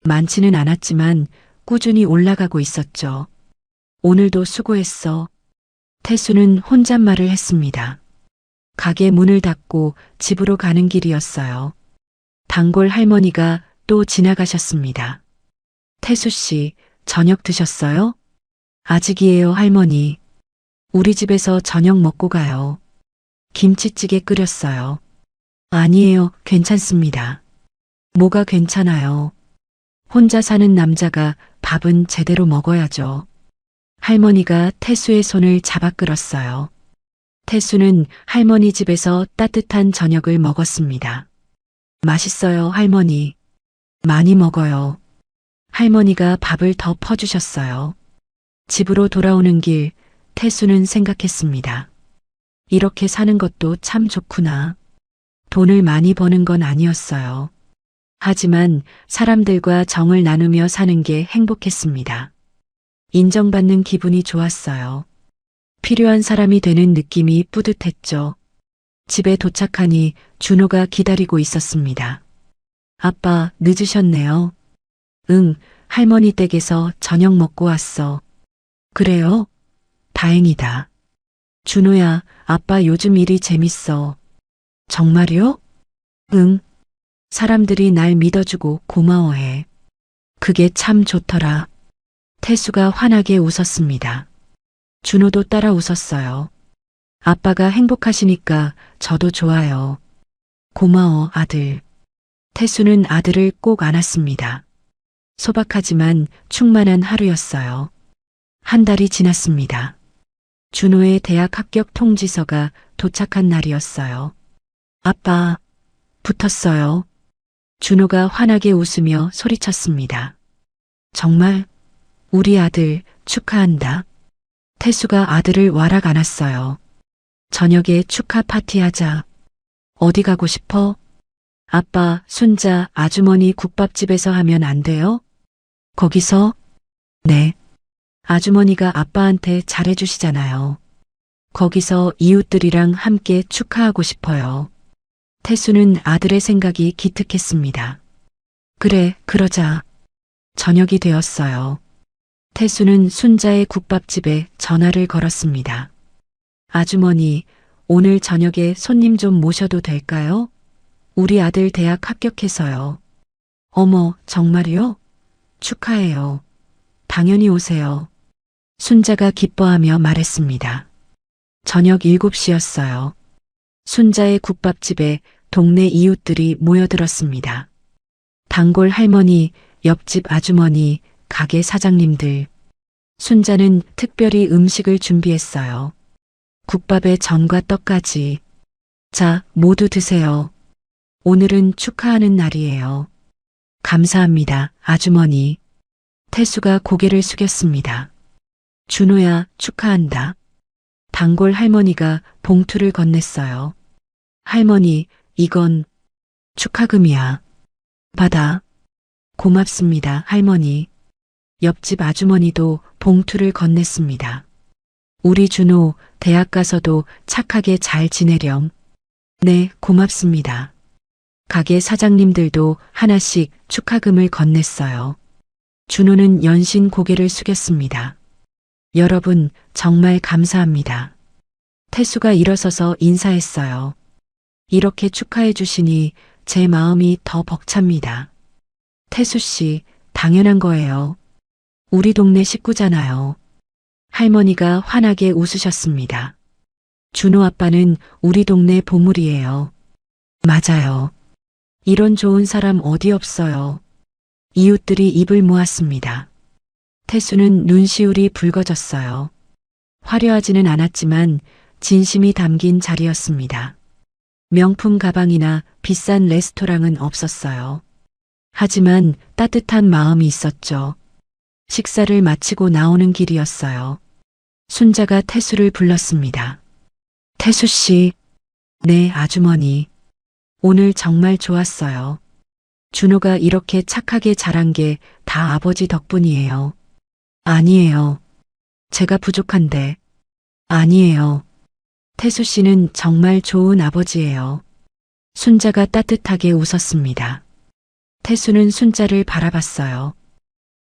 많지는 않았지만 꾸준히 올라가고 있었죠. 오늘도 수고했어. 태수는 혼잣말을 했습니다. 가게 문을 닫고 집으로 가는 길이었어요. 단골 할머니가 또 지나가셨습니다. 태수 씨, 저녁 드셨어요? 아직이에요, 할머니. 우리 집에서 저녁 먹고 가요. 김치찌개 끓였어요. 아니에요, 괜찮습니다. 뭐가 괜찮아요? 혼자 사는 남자가 밥은 제대로 먹어야죠. 할머니가 태수의 손을 잡아 끌었어요. 태수는 할머니 집에서 따뜻한 저녁을 먹었습니다. 맛있어요, 할머니. 많이 먹어요. 할머니가 밥을 더 퍼주셨어요. 집으로 돌아오는 길, 태수는 생각했습니다. 이렇게 사는 것도 참 좋구나. 돈을 많이 버는 건 아니었어요. 하지만 사람들과 정을 나누며 사는 게 행복했습니다. 인정받는 기분이 좋았어요. 필요한 사람이 되는 느낌이 뿌듯했죠. 집에 도착하니 준호가 기다리고 있었습니다. 아빠, 늦으셨네요. 응, 할머니 댁에서 저녁 먹고 왔어. 그래요? 다행이다. 준호야, 아빠 요즘 일이 재밌어. 정말요? 응. 사람들이 날 믿어주고 고마워해. 그게 참 좋더라. 태수가 환하게 웃었습니다. 준호도 따라 웃었어요. 아빠가 행복하시니까 저도 좋아요. 고마워, 아들. 태수는 아들을 꼭 안았습니다. 소박하지만 충만한 하루였어요. 한 달이 지났습니다. 준호의 대학 합격 통지서가 도착한 날이었어요. 아빠, 붙었어요. 준호가 환하게 웃으며 소리쳤습니다. 정말? 우리 아들 축하한다. 태수가 아들을 와락 안았어요. 저녁에 축하 파티하자. 어디 가고 싶어? 아빠, 순자, 아주머니 국밥집에서 하면 안 돼요? 거기서? 네. 아주머니가 아빠한테 잘해주시잖아요. 거기서 이웃들이랑 함께 축하하고 싶어요. 태수는 아들의 생각이 기특했습니다. 그래, 그러자. 저녁이 되었어요. 태수는 순자의 국밥집에 전화를 걸었습니다. 아주머니, 오늘 저녁에 손님 좀 모셔도 될까요? 우리 아들 대학 합격해서요. 어머, 정말요? 축하해요. 당연히 오세요. 순자가 기뻐하며 말했습니다. 저녁 7시였어요. 순자의 국밥집에 동네 이웃들이 모여들었습니다. 단골 할머니, 옆집 아주머니, 가게 사장님들. 순자는 특별히 음식을 준비했어요. 국밥에 전과 떡까지. 자, 모두 드세요. 오늘은 축하하는 날이에요. 감사합니다, 아주머니. 태수가 고개를 숙였습니다. 준호야, 축하한다. 단골 할머니가 봉투를 건넸어요. 할머니, 이건 축하금이야. 받아. 고맙습니다, 할머니. 옆집 아주머니도 봉투를 건넸습니다. 우리 준호 대학 가서도 착하게 잘 지내렴. 네, 고맙습니다. 가게 사장님들도 하나씩 축하금을 건넸어요. 준호는 연신 고개를 숙였습니다. 여러분, 정말 감사합니다. 태수가 일어서서 인사했어요. 이렇게 축하해 주시니 제 마음이 더 벅찹니다. 태수 씨, 당연한 거예요. 우리 동네 식구잖아요. 할머니가 환하게 웃으셨습니다. 준호 아빠는 우리 동네 보물이에요. 맞아요. 이런 좋은 사람 어디 없어요. 이웃들이 입을 모았습니다. 태수는 눈시울이 붉어졌어요. 화려하지는 않았지만 진심이 담긴 자리였습니다. 명품 가방이나 비싼 레스토랑은 없었어요. 하지만 따뜻한 마음이 있었죠. 식사를 마치고 나오는 길이었어요. 순자가 태수를 불렀습니다. 태수 씨. 네, 아주머니. 오늘 정말 좋았어요. 준호가 이렇게 착하게 자란 게 다 아버지 덕분이에요. 아니에요. 제가 부족한데. 아니에요. 태수 씨는 정말 좋은 아버지예요. 순자가 따뜻하게 웃었습니다. 태수는 순자를 바라봤어요.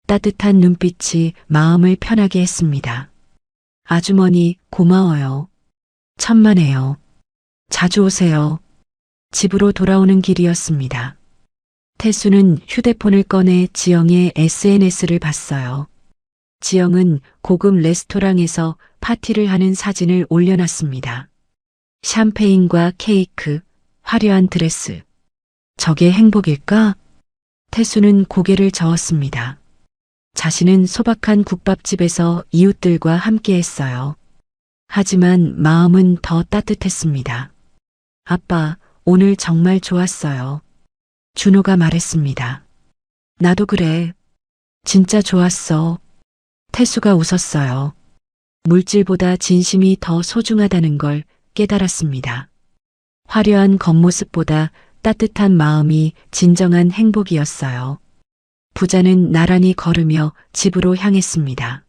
따뜻한 눈빛이 마음을 편하게 했습니다. 아주머니, 고마워요. 천만에요. 자주 오세요. 집으로 돌아오는 길이었습니다. 태수는 휴대폰을 꺼내 지영의 SNS를 봤어요. 지영은 고급 레스토랑에서 파티를 하는 사진을 올려놨습니다. 샴페인과 케이크, 화려한 드레스. 저게 행복일까? 태수는 고개를 저었습니다. 자신은 소박한 국밥집에서 이웃들과 함께 했어요. 하지만 마음은 더 따뜻했습니다. 아빠, 오늘 정말 좋았어요. 준호가 말했습니다. 나도 그래. 진짜 좋았어. 태수가 웃었어요. 물질보다 진심이 더 소중하다는 걸 깨달았습니다. 화려한 겉모습보다 따뜻한 마음이 진정한 행복이었어요. 부자는 나란히 걸으며 집으로 향했습니다.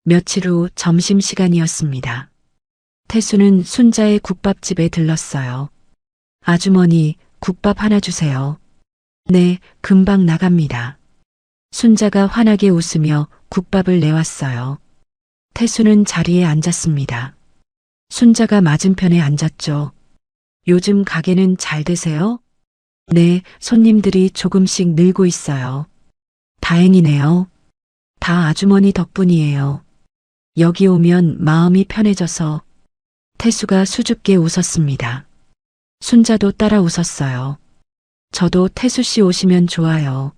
며칠 후 점심시간이었습니다. 태수는 순자의 국밥집에 들렀어요. 아주머니, 국밥 하나 주세요. 네, 금방 나갑니다. 순자가 환하게 웃으며 국밥을 내왔어요. 태수는 자리에 앉았습니다. 순자가 맞은편에 앉았죠. 요즘 가게는 잘 되세요? 네, 손님들이 조금씩 늘고 있어요. 다행이네요. 다 아주머니 덕분이에요. 여기 오면 마음이 편해져서. 태수가 수줍게 웃었습니다. 순자도 따라 웃었어요. 저도 태수 씨 오시면 좋아요.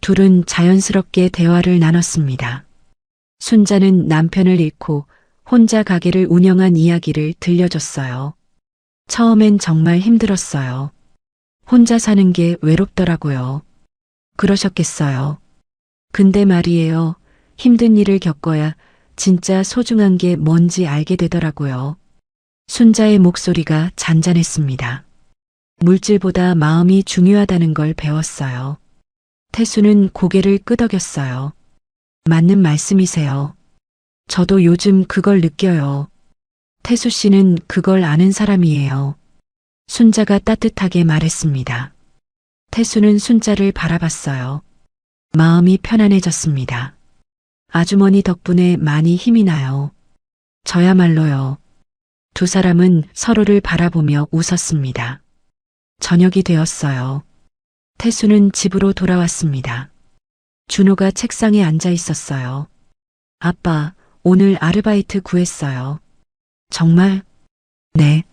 둘은 자연스럽게 대화를 나눴습니다. 순자는 남편을 잃고 혼자 가게를 운영한 이야기를 들려줬어요. 처음엔 정말 힘들었어요. 혼자 사는 게 외롭더라고요. 그러셨겠어요. 근데 말이에요. 힘든 일을 겪어야 진짜 소중한 게 뭔지 알게 되더라고요. 순자의 목소리가 잔잔했습니다. 물질보다 마음이 중요하다는 걸 배웠어요. 태수는 고개를 끄덕였어요. 맞는 말씀이세요. 저도 요즘 그걸 느껴요. 태수 씨는 그걸 아는 사람이에요. 순자가 따뜻하게 말했습니다. 태수는 순자를 바라봤어요. 마음이 편안해졌습니다. 아주머니 덕분에 많이 힘이 나요. 저야말로요. 두 사람은 서로를 바라보며 웃었습니다. 저녁이 되었어요. 태수는 집으로 돌아왔습니다. 준호가 책상에 앉아 있었어요. 아빠, 오늘 아르바이트 구했어요. 정말? 네.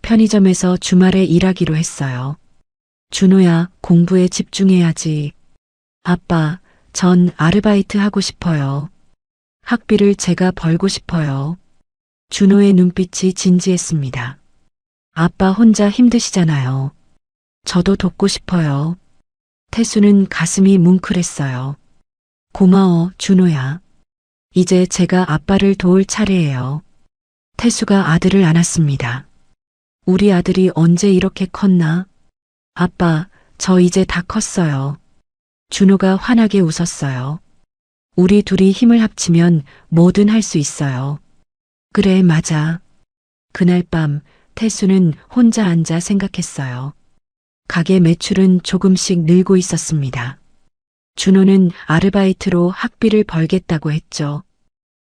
편의점에서 주말에 일하기로 했어요. 준호야, 공부에 집중해야지. 아빠, 전 아르바이트 하고 싶어요. 학비를 제가 벌고 싶어요. 준호의 눈빛이 진지했습니다. 아빠 혼자 힘드시잖아요. 저도 돕고 싶어요. 태수는 가슴이 뭉클했어요. 고마워, 준호야. 이제 제가 아빠를 도울 차례예요. 태수가 아들을 안았습니다. 우리 아들이 언제 이렇게 컸나? 아빠, 저 이제 다 컸어요. 준호가 환하게 웃었어요. 우리 둘이 힘을 합치면 뭐든 할 수 있어요. 그래, 맞아. 그날 밤 태수는 혼자 앉아 생각했어요. 가게 매출은 조금씩 늘고 있었습니다. 준호는 아르바이트로 학비를 벌겠다고 했죠.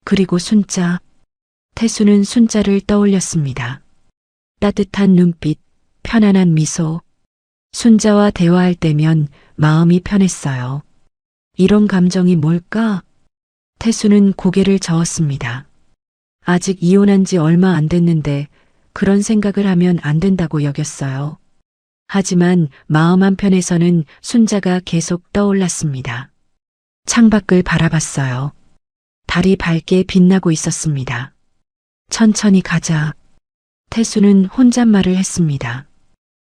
그리고 순자. 태수는 순자를 떠올렸습니다. 따뜻한 눈빛, 편안한 미소. 순자와 대화할 때면 마음이 편했어요. 이런 감정이 뭘까? 태수는 고개를 저었습니다. 아직 이혼한 지 얼마 안 됐는데 그런 생각을 하면 안 된다고 여겼어요. 하지만 마음 한편에서는 순자가 계속 떠올랐습니다. 창밖을 바라봤어요. 달이 밝게 빛나고 있었습니다. 천천히 가자. 태수는 혼잣말을 했습니다.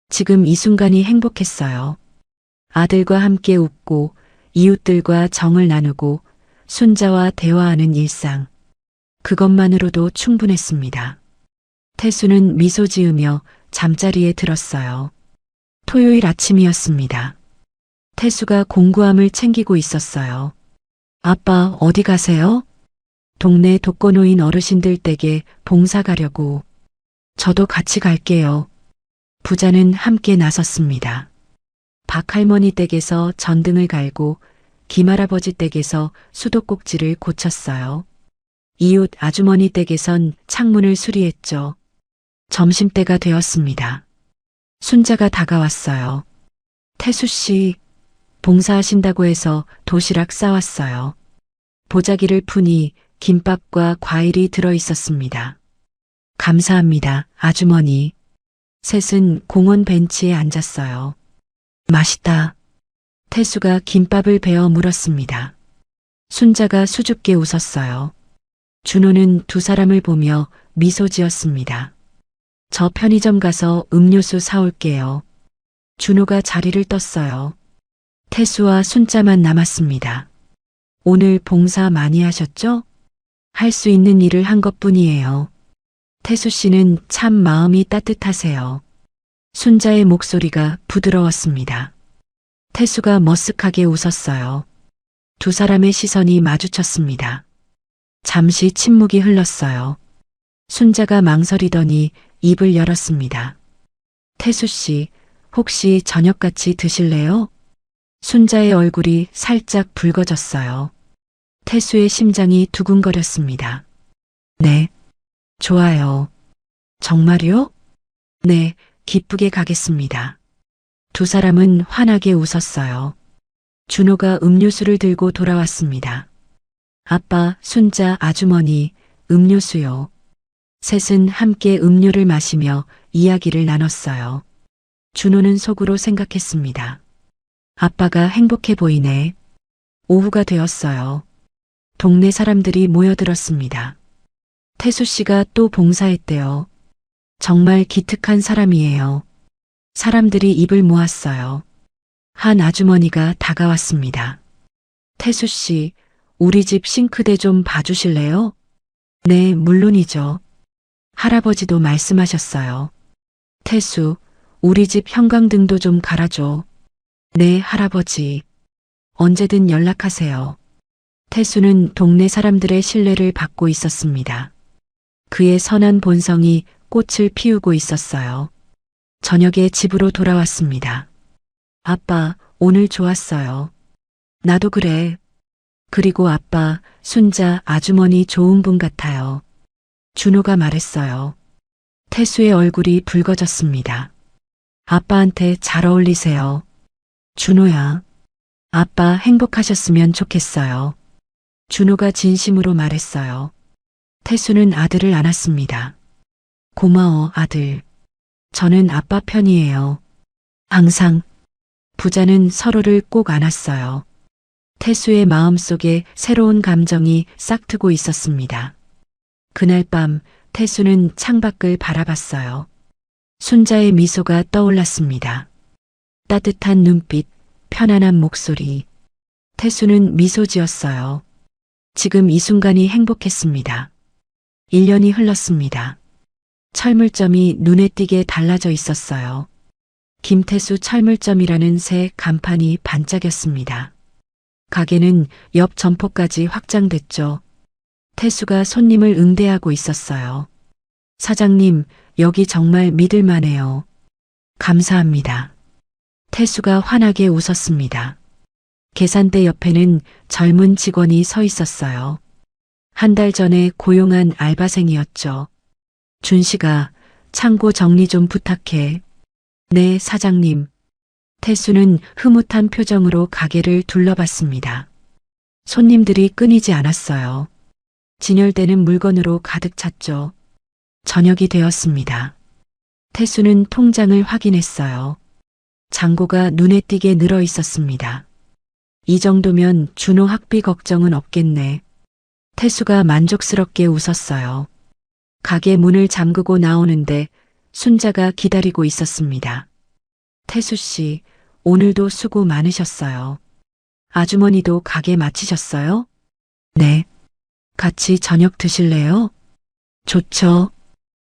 지금 이 순간이 행복했어요. 아들과 함께 웃고 이웃들과 정을 나누고 순자와 대화하는 일상. 그것만으로도 충분했습니다. 태수는 미소 지으며 잠자리에 들었어요. 토요일 아침이었습니다. 태수가 공구함을 챙기고 있었어요. 아빠, 어디 가세요? 동네 독거노인 어르신들 댁에 봉사 가려고. 저도 같이 갈게요. 부자는 함께 나섰습니다. 박할머니 댁에서 전등을 갈고 김할아버지 댁에서 수도꼭지를 고쳤어요. 이웃 아주머니 댁에선 창문을 수리했죠. 점심때가 되었습니다. 순자가 다가왔어요. 태수 씨, 봉사하신다고 해서 도시락 싸왔어요. 보자기를 푸니 김밥과 과일이 들어 있었습니다. 감사합니다, 아주머니. 셋은 공원 벤치에 앉았어요. 맛있다. 태수가 김밥을 베어 물었습니다. 순자가 수줍게 웃었어요. 준호는 두 사람을 보며 미소 지었습니다. 저 편의점 가서 음료수 사올게요. 준호가 자리를 떴어요. 태수와 순자만 남았습니다. 오늘 봉사 많이 하셨죠? 할 수 있는 일을 한 것뿐이에요. 태수 씨는 참 마음이 따뜻하세요. 순자의 목소리가 부드러웠습니다. 태수가 머쓱하게 웃었어요. 두 사람의 시선이 마주쳤습니다. 잠시 침묵이 흘렀어요. 순자가 망설이더니 입을 열었습니다. 태수 씨, 혹시 저녁 같이 드실래요? 순자의 얼굴이 살짝 붉어졌어요. 태수의 심장이 두근거렸습니다. 네, 좋아요. 정말요? 네, 기쁘게 가겠습니다. 두 사람은 환하게 웃었어요. 준호가 음료수를 들고 돌아왔습니다. 아빠, 순자, 아주머니, 음료수요. 셋은 함께 음료를 마시며 이야기를 나눴어요. 준호는 속으로 생각했습니다. 아빠가 행복해 보이네. 오후가 되었어요. 동네 사람들이 모여들었습니다. 태수 씨가 또 봉사했대요. 정말 기특한 사람이에요. 사람들이 입을 모았어요. 한 아주머니가 다가왔습니다. 태수 씨, 우리 집 싱크대 좀 봐주실래요? 네, 물론이죠. 할아버지도 말씀하셨어요. 태수, 우리 집 형광등도 좀 갈아줘. 네, 할아버지. 언제든 연락하세요. 태수는 동네 사람들의 신뢰를 받고 있었습니다. 그의 선한 본성이 꽃을 피우고 있었어요. 저녁에 집으로 돌아왔습니다. 아빠, 오늘 좋았어요. 나도 그래. 그리고 아빠, 순자 아주머니 좋은 분 같아요. 준호가 말했어요. 태수의 얼굴이 붉어졌습니다. 아빠한테 잘 어울리세요. 준호야. 아빠 행복하셨으면 좋겠어요. 준호가 진심으로 말했어요. 태수는 아들을 안았습니다. 고마워, 아들. 저는 아빠 편이에요. 항상. 부자는 서로를 꼭 안았어요. 태수의 마음속에 새로운 감정이 싹트고 있었습니다. 그날 밤 태수는 창밖을 바라봤어요. 순자의 미소가 떠올랐습니다. 따뜻한 눈빛, 편안한 목소리. 태수는 미소 지었어요. 지금 이 순간이 행복했습니다. 1년이 흘렀습니다. 철물점이 눈에 띄게 달라져 있었어요. 김태수 철물점이라는 새 간판이 반짝였습니다. 가게는 옆 점포까지 확장됐죠. 태수가 손님을 응대하고 있었어요. 사장님, 여기 정말 믿을만해요. 감사합니다. 태수가 환하게 웃었습니다. 계산대 옆에는 젊은 직원이 서 있었어요. 한 달 전에 고용한 알바생이었죠. 준 씨가 창고 정리 좀 부탁해. 네, 사장님. 태수는 흐뭇한 표정으로 가게를 둘러봤습니다. 손님들이 끊이지 않았어요. 진열되는 물건으로 가득 찼죠. 저녁이 되었습니다. 태수는 통장을 확인했어요. 잔고가 눈에 띄게 늘어 있었습니다. 이 정도면 준호 학비 걱정은 없겠네. 태수가 만족스럽게 웃었어요. 가게 문을 잠그고 나오는데 순자가 기다리고 있었습니다. 태수 씨, 오늘도 수고 많으셨어요. 아주머니도 가게 마치셨어요? 네. 같이 저녁 드실래요? 좋죠.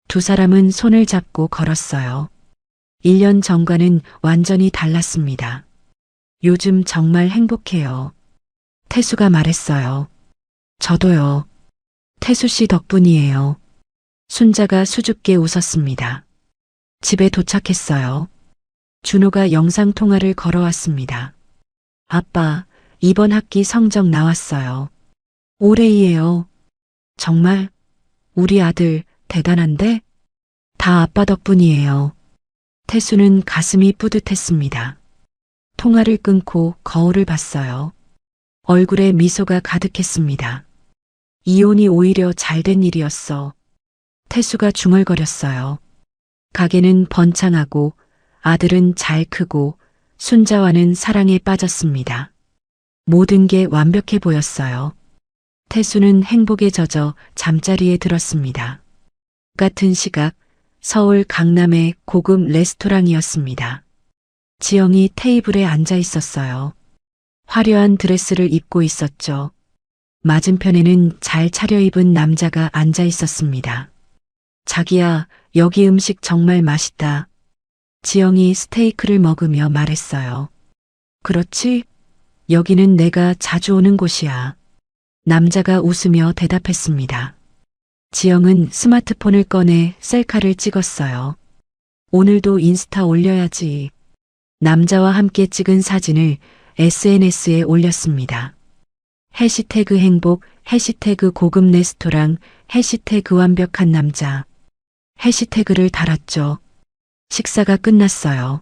두 사람은 손을 잡고 걸었어요. 1년 전과는 완전히 달랐습니다. 요즘 정말 행복해요. 태수가 말했어요. 저도요. 태수 씨 덕분이에요. 순자가 수줍게 웃었습니다. 집에 도착했어요. 준호가 영상통화를 걸어왔습니다. 아빠, 이번 학기 성적 나왔어요. 올해이에요. 정말? 우리 아들 대단한데? 다 아빠 덕분이에요. 태수는 가슴이 뿌듯했습니다. 통화를 끊고 거울을 봤어요. 얼굴에 미소가 가득했습니다. 이혼이 오히려 잘된 일이었어. 태수가 중얼거렸어요. 가게는 번창하고 아들은 잘 크고 순자와는 사랑에 빠졌습니다. 모든 게 완벽해 보였어요. 태수는 행복에 젖어 잠자리에 들었습니다. 같은 시각 서울 강남의 고급 레스토랑이었습니다. 지영이 테이블에 앉아 있었어요. 화려한 드레스를 입고 있었죠. 맞은편에는 잘 차려입은 남자가 앉아 있었습니다. 자기야, 여기 음식 정말 맛있다. 지영이 스테이크를 먹으며 말했어요. 그렇지? 여기는 내가 자주 오는 곳이야. 남자가 웃으며 대답했습니다. 지영은 스마트폰을 꺼내 셀카를 찍었어요. 오늘도 인스타 올려야지. 남자와 함께 찍은 사진을 SNS에 올렸습니다. 해시태그 행복, 해시태그 고급 레스토랑, 해시태그 완벽한 남자. 해시태그를 달았죠. 식사가 끝났어요.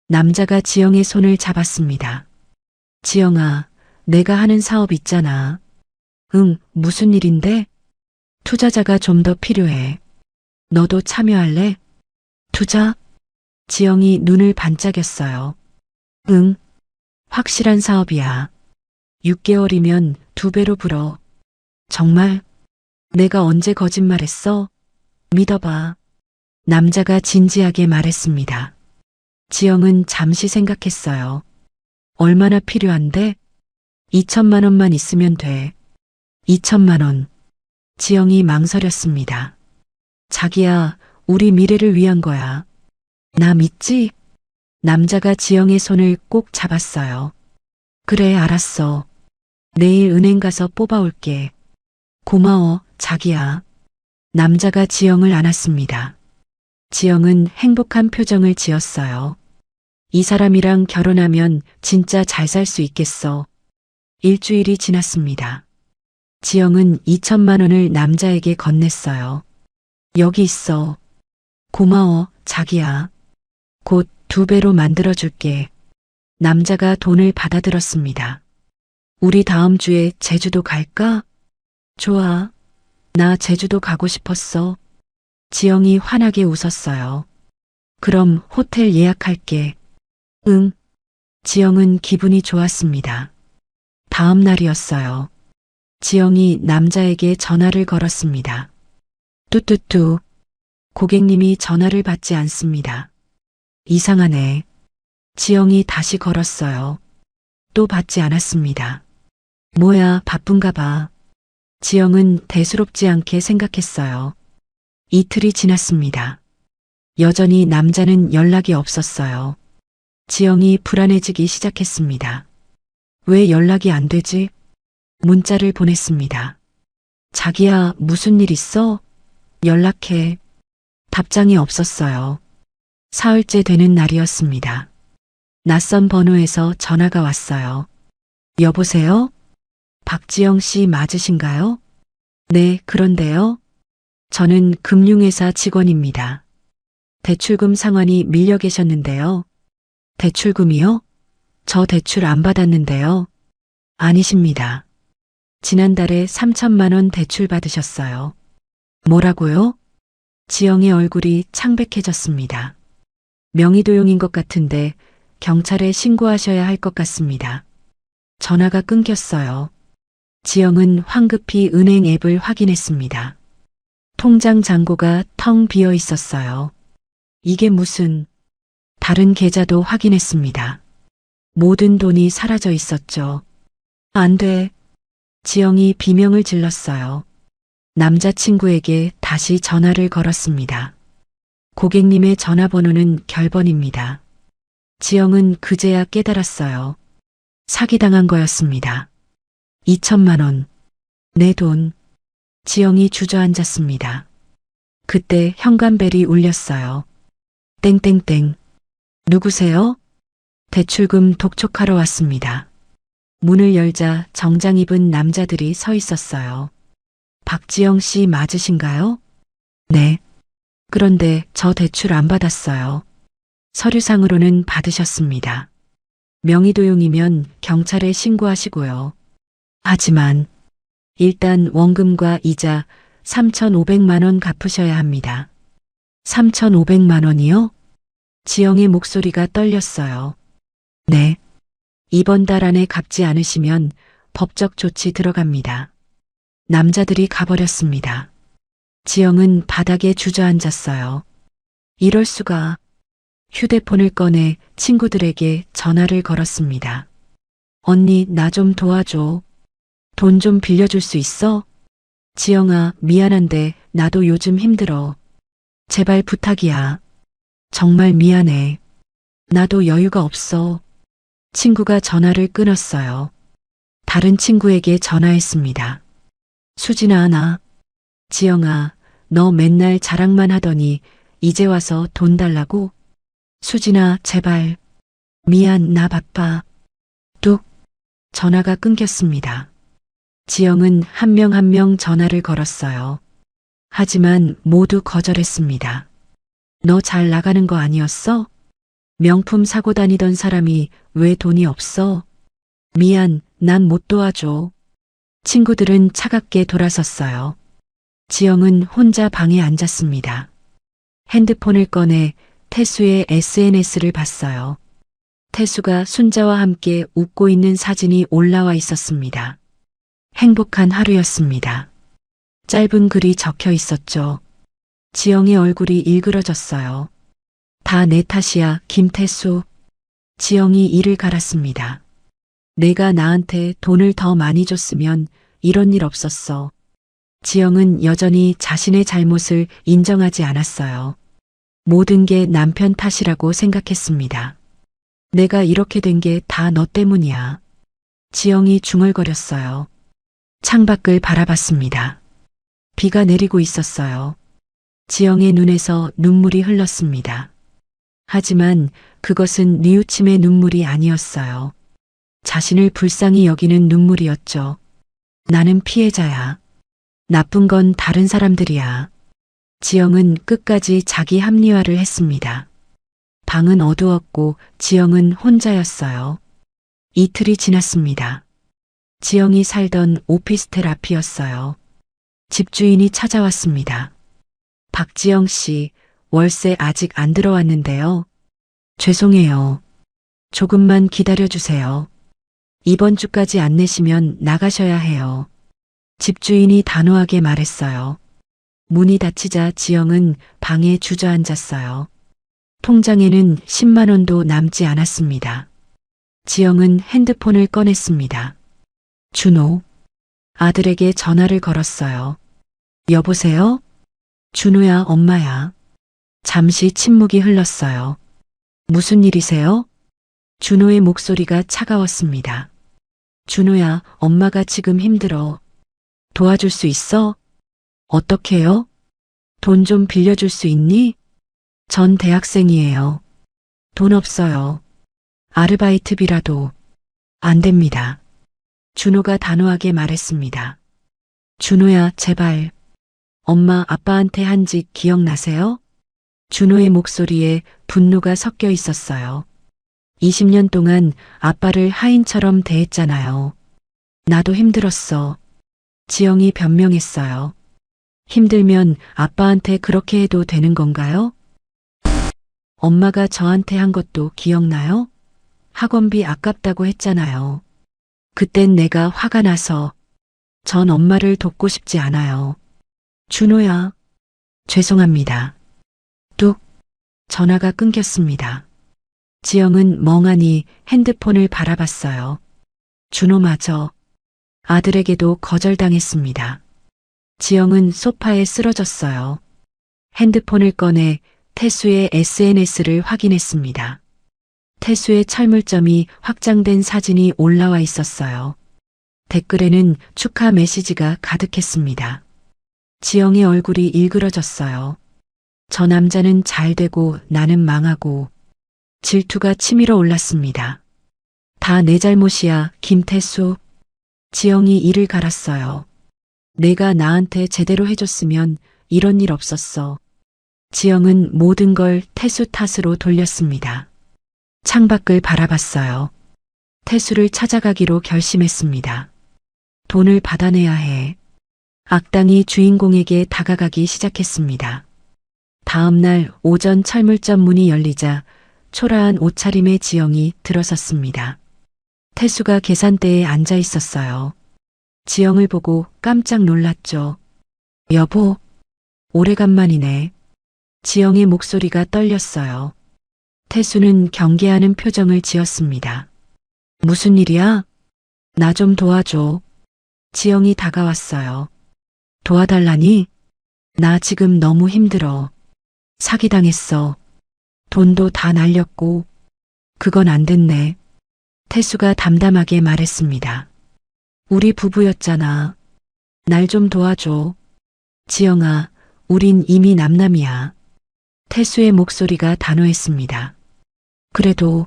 남자가 지영의 손을 잡았습니다. 지영아, 내가 하는 사업 있잖아. 응, 무슨 일인데? 투자자가 좀 더 필요해. 너도 참여할래? 투자? 지영이 눈을 반짝였어요. 응. 확실한 사업이야. 6개월이면 2배로 불어. 정말? 내가 언제 거짓말했어? 믿어봐. 남자가 진지하게 말했습니다. 지영은 잠시 생각했어요. 얼마나 필요한데? 2천만 원만 있으면 돼. 2천만 원. 지영이 망설였습니다. 자기야, 우리 미래를 위한 거야. 나 믿지? 남자가 지영의 손을 꼭 잡았어요. 그래, 알았어. 내일 은행 가서 뽑아올게. 고마워, 자기야. 남자가 지영을 안았습니다. 지영은 행복한 표정을 지었어요. 이 사람이랑 결혼하면 진짜 잘 살 수 있겠어. 일주일이 지났습니다. 지영은 2천만 원을 남자에게 건넸어요. 여기 있어. 고마워, 자기야. 곧 2배로 만들어줄게. 남자가 돈을 받아들었습니다. 우리 다음 주에 제주도 갈까? 좋아. 나 제주도 가고 싶었어. 지영이 환하게 웃었어요. 그럼 호텔 예약할게. 응. 지영은 기분이 좋았습니다. 다음 날이었어요. 지영이 남자에게 전화를 걸었습니다. 뚜뚜뚜. 고객님이 전화를 받지 않습니다. 이상하네. 지영이 다시 걸었어요. 또 받지 않았습니다. 뭐야, 바쁜가 봐. 지영은 대수롭지 않게 생각했어요. 이틀이 지났습니다. 여전히 남자는 연락이 없었어요. 지영이 불안해지기 시작했습니다. 왜 연락이 안 되지? 문자를 보냈습니다. 자기야, 무슨 일 있어? 연락해. 답장이 없었어요. 사흘째 되는 날이었습니다. 낯선 번호에서 전화가 왔어요. 여보세요? 박지영 씨 맞으신가요? 네, 그런데요. 저는 금융회사 직원입니다. 대출금 상환이 밀려 계셨는데요. 대출금이요? 저 대출 안 받았는데요. 아니십니다. 지난달에 3천만 원 대출 받으셨어요. 뭐라고요? 지영의 얼굴이 창백해졌습니다. 명의도용인 것 같은데 경찰에 신고하셔야 할 것 같습니다. 전화가 끊겼어요. 지영은 황급히 은행 앱을 확인했습니다. 통장 잔고가 텅 비어 있었어요. 이게 무슨... 다른 계좌도 확인했습니다. 모든 돈이 사라져 있었죠. 안 돼. 지영이 비명을 질렀어요. 남자친구에게 다시 전화를 걸었습니다. 고객님의 전화번호는 결번입니다. 지영은 그제야 깨달았어요. 사기당한 거였습니다. 2천만 원. 내 돈. 지영이 주저앉았습니다. 그때 현관벨이 울렸어요. 땡땡땡. 누구세요? 대출금 독촉하러 왔습니다. 문을 열자 정장 입은 남자들이 서 있었어요. 박지영 씨 맞으신가요? 네. 그런데 저 대출 안 받았어요. 서류상으로는 받으셨습니다. 명의도용이면 경찰에 신고하시고요. 하지만 일단 원금과 이자 3,500만 원 갚으셔야 합니다. 3,500만 원이요? 지영의 목소리가 떨렸어요. 네. 이번 달 안에 갚지 않으시면 법적 조치 들어갑니다. 남자들이 가버렸습니다. 지영은 바닥에 주저앉았어요. 이럴 수가. 휴대폰을 꺼내 친구들에게 전화를 걸었습니다. 언니, 나 좀 도와줘. 돈 좀 빌려줄 수 있어? 지영아, 미안한데 나도 요즘 힘들어. 제발 부탁이야. 정말 미안해. 나도 여유가 없어. 친구가 전화를 끊었어요. 다른 친구에게 전화했습니다. 수진아, 나. 지영아, 너 맨날 자랑만 하더니 이제 와서 돈 달라고? 수진아, 제발. 미안, 나 바빠. 뚝. 전화가 끊겼습니다. 지영은 한 명 한 명 전화를 걸었어요. 하지만 모두 거절했습니다. 너 잘 나가는 거 아니었어? 명품 사고 다니던 사람이 왜 돈이 없어? 미안, 난 못 도와줘. 친구들은 차갑게 돌아섰어요. 지영은 혼자 방에 앉았습니다. 핸드폰을 꺼내 태수의 SNS를 봤어요. 태수가 순자와 함께 웃고 있는 사진이 올라와 있었습니다. 행복한 하루였습니다. 짧은 글이 적혀 있었죠. 지영의 얼굴이 일그러졌어요. 다 내 탓이야, 김태수. 지영이 이를 갈았습니다. 내가 나한테 돈을 더 많이 줬으면 이런 일 없었어. 지영은 여전히 자신의 잘못을 인정하지 않았어요. 모든 게 남편 탓이라고 생각했습니다. 내가 이렇게 된 게 다 너 때문이야. 지영이 중얼거렸어요. 창밖을 바라봤습니다. 비가 내리고 있었어요. 지영의 눈에서 눈물이 흘렀습니다. 하지만 그것은 뉘우침의 눈물이 아니었어요. 자신을 불쌍히 여기는 눈물이었죠. 나는 피해자야. 나쁜 건 다른 사람들이야. 지영은 끝까지 자기 합리화를 했습니다. 방은 어두웠고 지영은 혼자였어요. 이틀이 지났습니다. 지영이 살던 오피스텔 앞이었어요. 집주인이 찾아왔습니다. 박지영 씨, 월세 아직 안 들어왔는데요. 죄송해요. 조금만 기다려주세요. 이번 주까지 안 내시면 나가셔야 해요. 집주인이 단호하게 말했어요. 문이 닫히자 지영은 방에 주저앉았어요. 통장에는 10만 원도 남지 않았습니다. 지영은 핸드폰을 꺼냈습니다. 준호. 아들에게 전화를 걸었어요. 여보세요? 준호야, 엄마야. 잠시 침묵이 흘렀어요. 무슨 일이세요? 준호의 목소리가 차가웠습니다. 준호야, 엄마가 지금 힘들어. 도와줄 수 있어? 어떻게요? 돈 좀 빌려줄 수 있니? 전 대학생이에요. 돈 없어요. 아르바이트비라도. 안 됩니다. 준호가 단호하게 말했습니다. 준호야, 제발. 엄마 아빠한테 한 짓 기억나세요? 준호의 목소리에 분노가 섞여 있었어요. 20년 동안 아빠를 하인처럼 대했잖아요. 나도 힘들었어. 지영이 변명했어요. 힘들면 아빠한테 그렇게 해도 되는 건가요? 엄마가 저한테 한 것도 기억나요? 학원비 아깝다고 했잖아요. 그땐 내가 화가 나서 전 엄마를 돕고 싶지 않아요. 준호야, 죄송합니다. 뚝, 전화가 끊겼습니다. 지영은 멍하니 핸드폰을 바라봤어요. 준호마저 아들에게도 거절당했습니다. 지영은 소파에 쓰러졌어요. 핸드폰을 꺼내 태수의 SNS를 확인했습니다. 태수의 철물점이 확장된 사진이 올라와 있었어요. 댓글에는 축하 메시지가 가득했습니다. 지영의 얼굴이 일그러졌어요. 저 남자는 잘 되고 나는 망하고. 질투가 치밀어 올랐습니다. 다 내 잘못이야, 김태수. 지영이 이를 갈았어요. 내가 나한테 제대로 해줬으면 이런 일 없었어. 지영은 모든 걸 태수 탓으로 돌렸습니다. 창밖을 바라봤어요. 태수를 찾아가기로 결심했습니다. 돈을 받아내야 해. 악당이 주인공에게 다가가기 시작했습니다. 다음 날 오전 철물점 문이 열리자 초라한 옷차림의 지영이 들어섰습니다. 태수가 계산대에 앉아 있었어요. 지영을 보고 깜짝 놀랐죠. 여보, 오래간만이네. 지영의 목소리가 떨렸어요. 태수는 경계하는 표정을 지었습니다. 무슨 일이야? 나 좀 도와줘. 지영이 다가왔어요. 도와달라니? 나 지금 너무 힘들어. 사기당했어. 돈도 다 날렸고. 그건 안 됐네. 태수가 담담하게 말했습니다. 우리 부부였잖아. 날 좀 도와줘. 지영아, 우린 이미 남남이야. 태수의 목소리가 단호했습니다. 그래도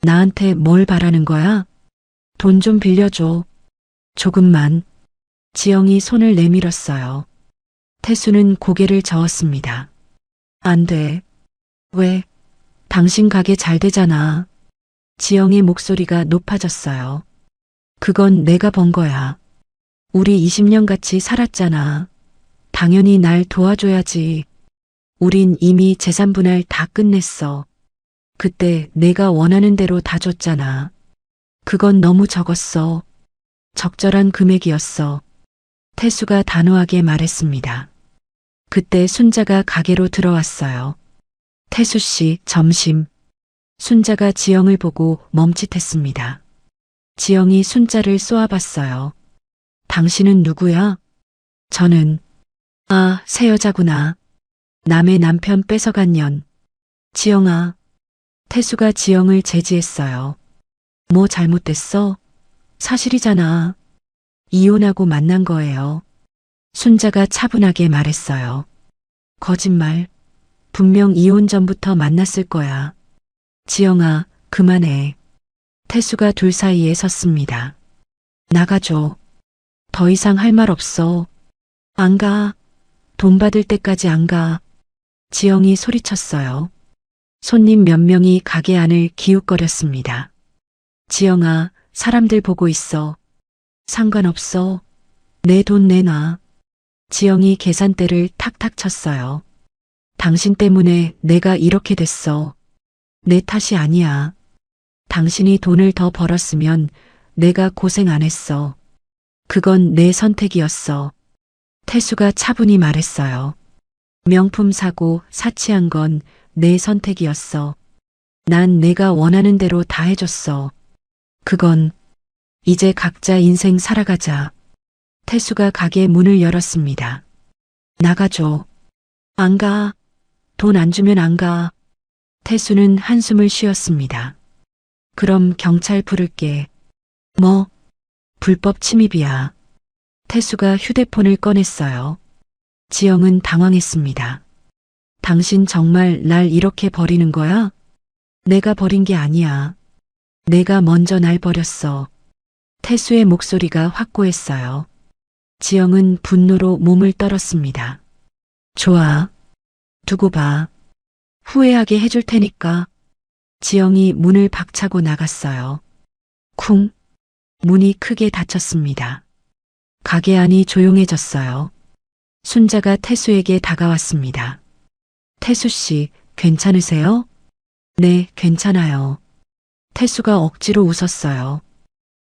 나한테 뭘 바라는 거야? 돈 좀 빌려줘. 조금만. 지영이 손을 내밀었어요. 태수는 고개를 저었습니다. 안 돼. 왜? 당신 가게 잘 되잖아. 지영의 목소리가 높아졌어요. 그건 내가 번 거야. 우리 20년 같이 살았잖아. 당연히 날 도와줘야지. 우린 이미 재산 분할 다 끝냈어. 그때 내가 원하는 대로 다 줬잖아. 그건 너무 적었어. 적절한 금액이었어. 태수가 단호하게 말했습니다. 그때 순자가 가게로 들어왔어요. 태수 씨, 점심. 순자가 지영을 보고 멈칫했습니다. 지영이 순자를 쏘아봤어요. 당신은 누구야? 저는, 아, 새 여자구나. 남의 남편 뺏어간 년. 지영아. 태수가 지영을 제지했어요. 뭐 잘못됐어? 사실이잖아. 이혼하고 만난 거예요. 순자가 차분하게 말했어요. 거짓말. 분명 이혼 전부터 만났을 거야. 지영아, 그만해. 태수가 둘 사이에 섰습니다. 나가줘. 더 이상 할 말 없어. 안 가. 돈 받을 때까지 안 가. 지영이 소리쳤어요. 손님 몇 명이 가게 안을 기웃거렸습니다. 지영아, 사람들 보고 있어. 상관없어. 내 돈 내놔. 지영이 계산대를 탁탁 쳤어요. 당신 때문에 내가 이렇게 됐어. 내 탓이 아니야. 당신이 돈을 더 벌었으면 내가 고생 안 했어. 그건 내 선택이었어. 태수가 차분히 말했어요. 명품 사고 사치한 건 내 선택이었어. 난 내가 원하는 대로 다 해줬어. 그건 이제 각자 인생 살아가자. 태수가 가게 문을 열었습니다. 나가줘. 안 가. 돈 안 주면 안 가. 태수는 한숨을 쉬었습니다. 그럼 경찰 부를게. 뭐? 불법 침입이야. 태수가 휴대폰을 꺼냈어요. 지영은 당황했습니다. 당신 정말 날 이렇게 버리는 거야? 내가 버린 게 아니야. 내가 먼저 날 버렸어. 태수의 목소리가 확고했어요. 지영은 분노로 몸을 떨었습니다. 좋아. 두고 봐. 후회하게 해줄 테니까. 지영이 문을 박차고 나갔어요. 쿵. 문이 크게 닫혔습니다. 가게 안이 조용해졌어요. 순자가 태수에게 다가왔습니다. 태수 씨, 괜찮으세요? 네, 괜찮아요. 태수가 억지로 웃었어요.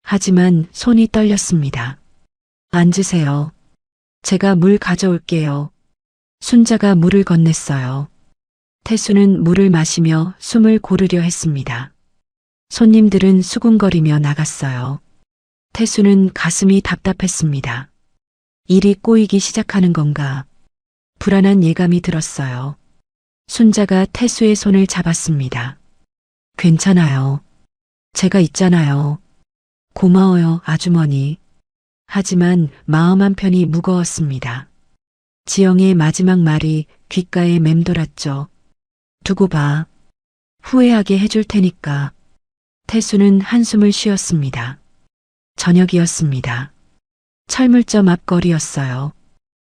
하지만 손이 떨렸습니다. 앉으세요. 제가 물 가져올게요. 순자가 물을 건넸어요. 태수는 물을 마시며 숨을 고르려 했습니다. 손님들은 수군거리며 나갔어요. 태수는 가슴이 답답했습니다. 일이 꼬이기 시작하는 건가? 불안한 예감이 들었어요. 순자가 태수의 손을 잡았습니다. 괜찮아요. 제가 있잖아요. 고마워요, 아주머니. 하지만 마음 한편이 무거웠습니다. 지영의 마지막 말이 귓가에 맴돌았죠. 두고 봐. 후회하게 해줄 테니까. 태수는 한숨을 쉬었습니다. 저녁이었습니다. 철물점 앞 거리였어요.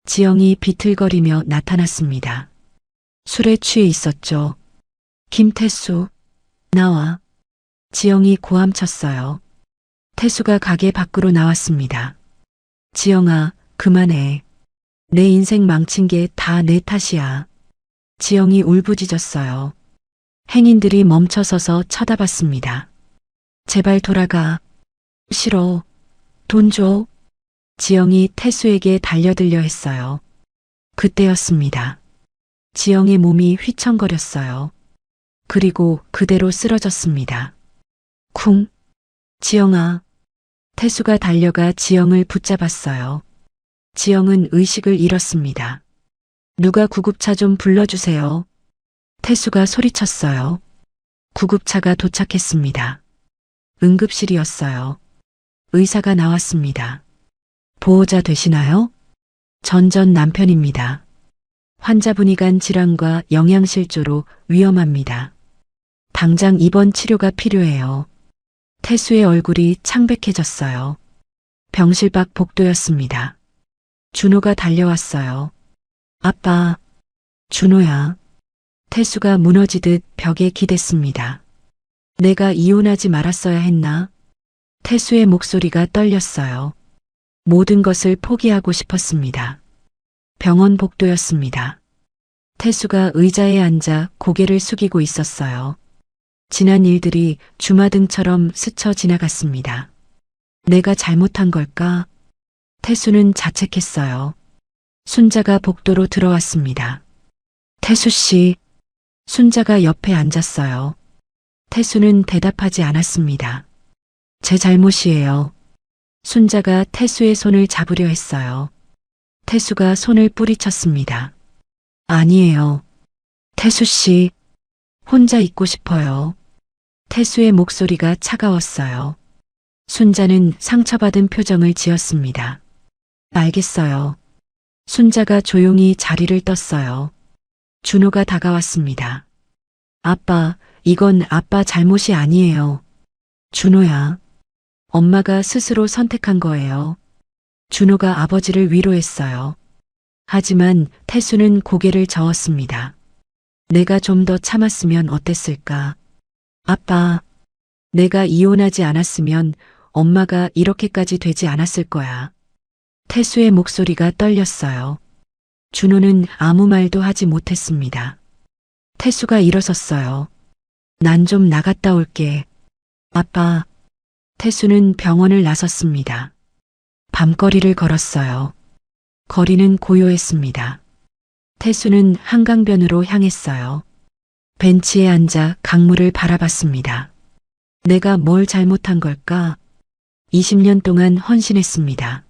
지영이 비틀거리며 나타났습니다. 술에 취해 있었죠. 김태수, 나와. 지영이 고함쳤어요. 태수가 가게 밖으로 나왔습니다. 지영아, 그만해. 내 인생 망친 게 다 내 탓이야. 지영이 울부짖었어요. 행인들이 멈춰서서 쳐다봤습니다. 제발 돌아가. 싫어. 돈 줘. 지영이 태수에게 달려들려 했어요. 그때였습니다. 지영의 몸이 휘청거렸어요. 그리고 그대로 쓰러졌습니다. 쿵. 지영아. 태수가 달려가 지영을 붙잡았어요. 지영은 의식을 잃었습니다. 누가 구급차 좀 불러주세요. 태수가 소리쳤어요. 구급차가 도착했습니다. 응급실이었어요. 의사가 나왔습니다. 보호자 되시나요? 전 남편입니다. 환자분이 간 질환과 영양실조로 위험합니다. 당장 입원 치료가 필요해요. 태수의 얼굴이 창백해졌어요. 병실 밖 복도였습니다. 준호가 달려왔어요. 아빠, 준호야. 태수가 무너지듯 벽에 기댔습니다. 내가 이혼하지 말았어야 했나? 태수의 목소리가 떨렸어요. 모든 것을 포기하고 싶었습니다. 병원 복도였습니다. 태수가 의자에 앉아 고개를 숙이고 있었어요. 지난 일들이 주마등처럼 스쳐 지나갔습니다. 내가 잘못한 걸까? 태수는 자책했어요. 순자가 복도로 들어왔습니다. 태수 씨. 순자가 옆에 앉았어요. 태수는 대답하지 않았습니다. 제 잘못이에요. 순자가 태수의 손을 잡으려 했어요. 태수가 손을 뿌리쳤습니다. 아니에요. 태수 씨. 혼자 있고 싶어요. 태수의 목소리가 차가웠어요. 순자는 상처받은 표정을 지었습니다. 알겠어요. 순자가 조용히 자리를 떴어요. 준호가 다가왔습니다. 아빠, 이건 아빠 잘못이 아니에요. 준호야. 엄마가 스스로 선택한 거예요. 준호가 아버지를 위로했어요. 하지만 태수는 고개를 저었습니다. 내가 좀 더 참았으면 어땠을까? 아빠, 내가 이혼하지 않았으면 엄마가 이렇게까지 되지 않았을 거야. 태수의 목소리가 떨렸어요. 준호는 아무 말도 하지 못했습니다. 태수가 일어섰어요. 난 좀 나갔다 올게. 아빠. 태수는 병원을 나섰습니다. 밤거리를 걸었어요. 거리는 고요했습니다. 태수는 한강변으로 향했어요. 벤치에 앉아 강물을 바라봤습니다. 내가 뭘 잘못한 걸까? 20년 동안 헌신했습니다.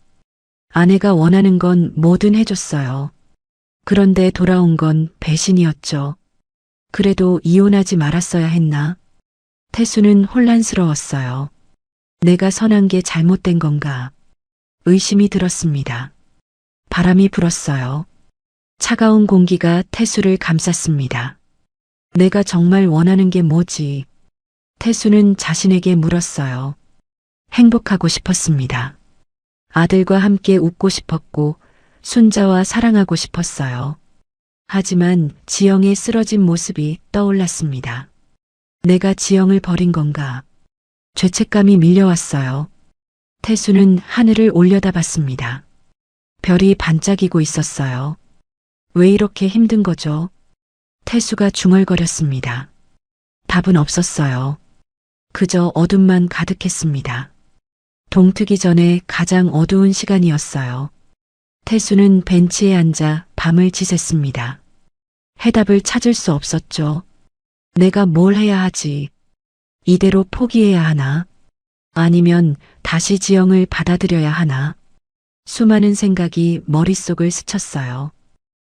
아내가 원하는 건 뭐든 해줬어요. 그런데 돌아온 건 배신이었죠. 그래도 이혼하지 말았어야 했나? 태수는 혼란스러웠어요. 내가 선한 게 잘못된 건가? 의심이 들었습니다. 바람이 불었어요. 차가운 공기가 태수를 감쌌습니다. 내가 정말 원하는 게 뭐지? 태수는 자신에게 물었어요. 행복하고 싶었습니다. 아들과 함께 웃고 싶었고 순자와 사랑하고 싶었어요. 하지만 지영의 쓰러진 모습이 떠올랐습니다. 내가 지영을 버린 건가? 죄책감이 밀려왔어요. 태수는 하늘을 올려다봤습니다. 별이 반짝이고 있었어요. 왜 이렇게 힘든 거죠? 태수가 중얼거렸습니다. 답은 없었어요. 그저 어둠만 가득했습니다. 동트기 전에 가장 어두운 시간이었어요. 태수는 벤치에 앉아 밤을 지샜습니다. 해답을 찾을 수 없었죠. 내가 뭘 해야 하지? 이대로 포기해야 하나? 아니면 다시 지영을 받아들여야 하나? 수많은 생각이 머릿속을 스쳤어요.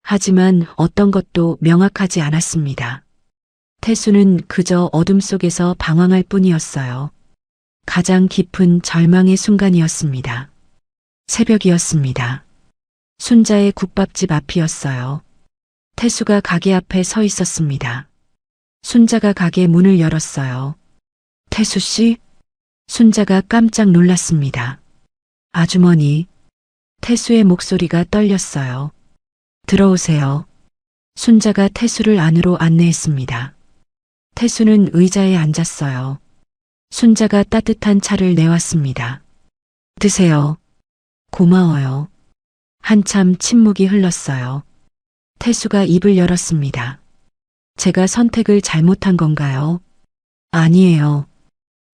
하지만 어떤 것도 명확하지 않았습니다. 태수는 그저 어둠 속에서 방황할 뿐이었어요. 가장 깊은 절망의 순간이었습니다. 새벽이었습니다. 순자의 국밥집 앞이었어요. 태수가 가게 앞에 서 있었습니다. 순자가 가게 문을 열었어요. 태수 씨? 순자가 깜짝 놀랐습니다. 아주머니. 태수의 목소리가 떨렸어요. 들어오세요. 순자가 태수를 안으로 안내했습니다. 태수는 의자에 앉았어요. 순자가 따뜻한 차를 내왔습니다. 드세요. 고마워요. 한참 침묵이 흘렀어요. 태수가 입을 열었습니다. 제가 선택을 잘못한 건가요? 아니에요.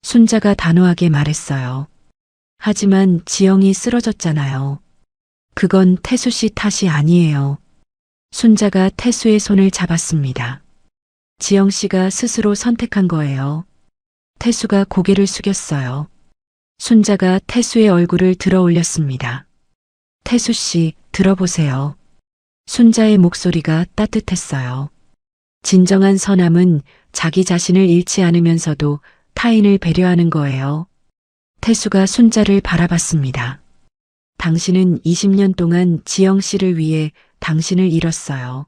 순자가 단호하게 말했어요. 하지만 지영이 쓰러졌잖아요. 그건 태수 씨 탓이 아니에요. 순자가 태수의 손을 잡았습니다. 지영 씨가 스스로 선택한 거예요. 태수가 고개를 숙였어요. 순자가 태수의 얼굴을 들어 올렸습니다. 태수 씨, 들어보세요. 순자의 목소리가 따뜻했어요. 진정한 선함은 자기 자신을 잃지 않으면서도 타인을 배려하는 거예요. 태수가 순자를 바라봤습니다. 당신은 20년 동안 지영 씨를 위해 당신을 잃었어요.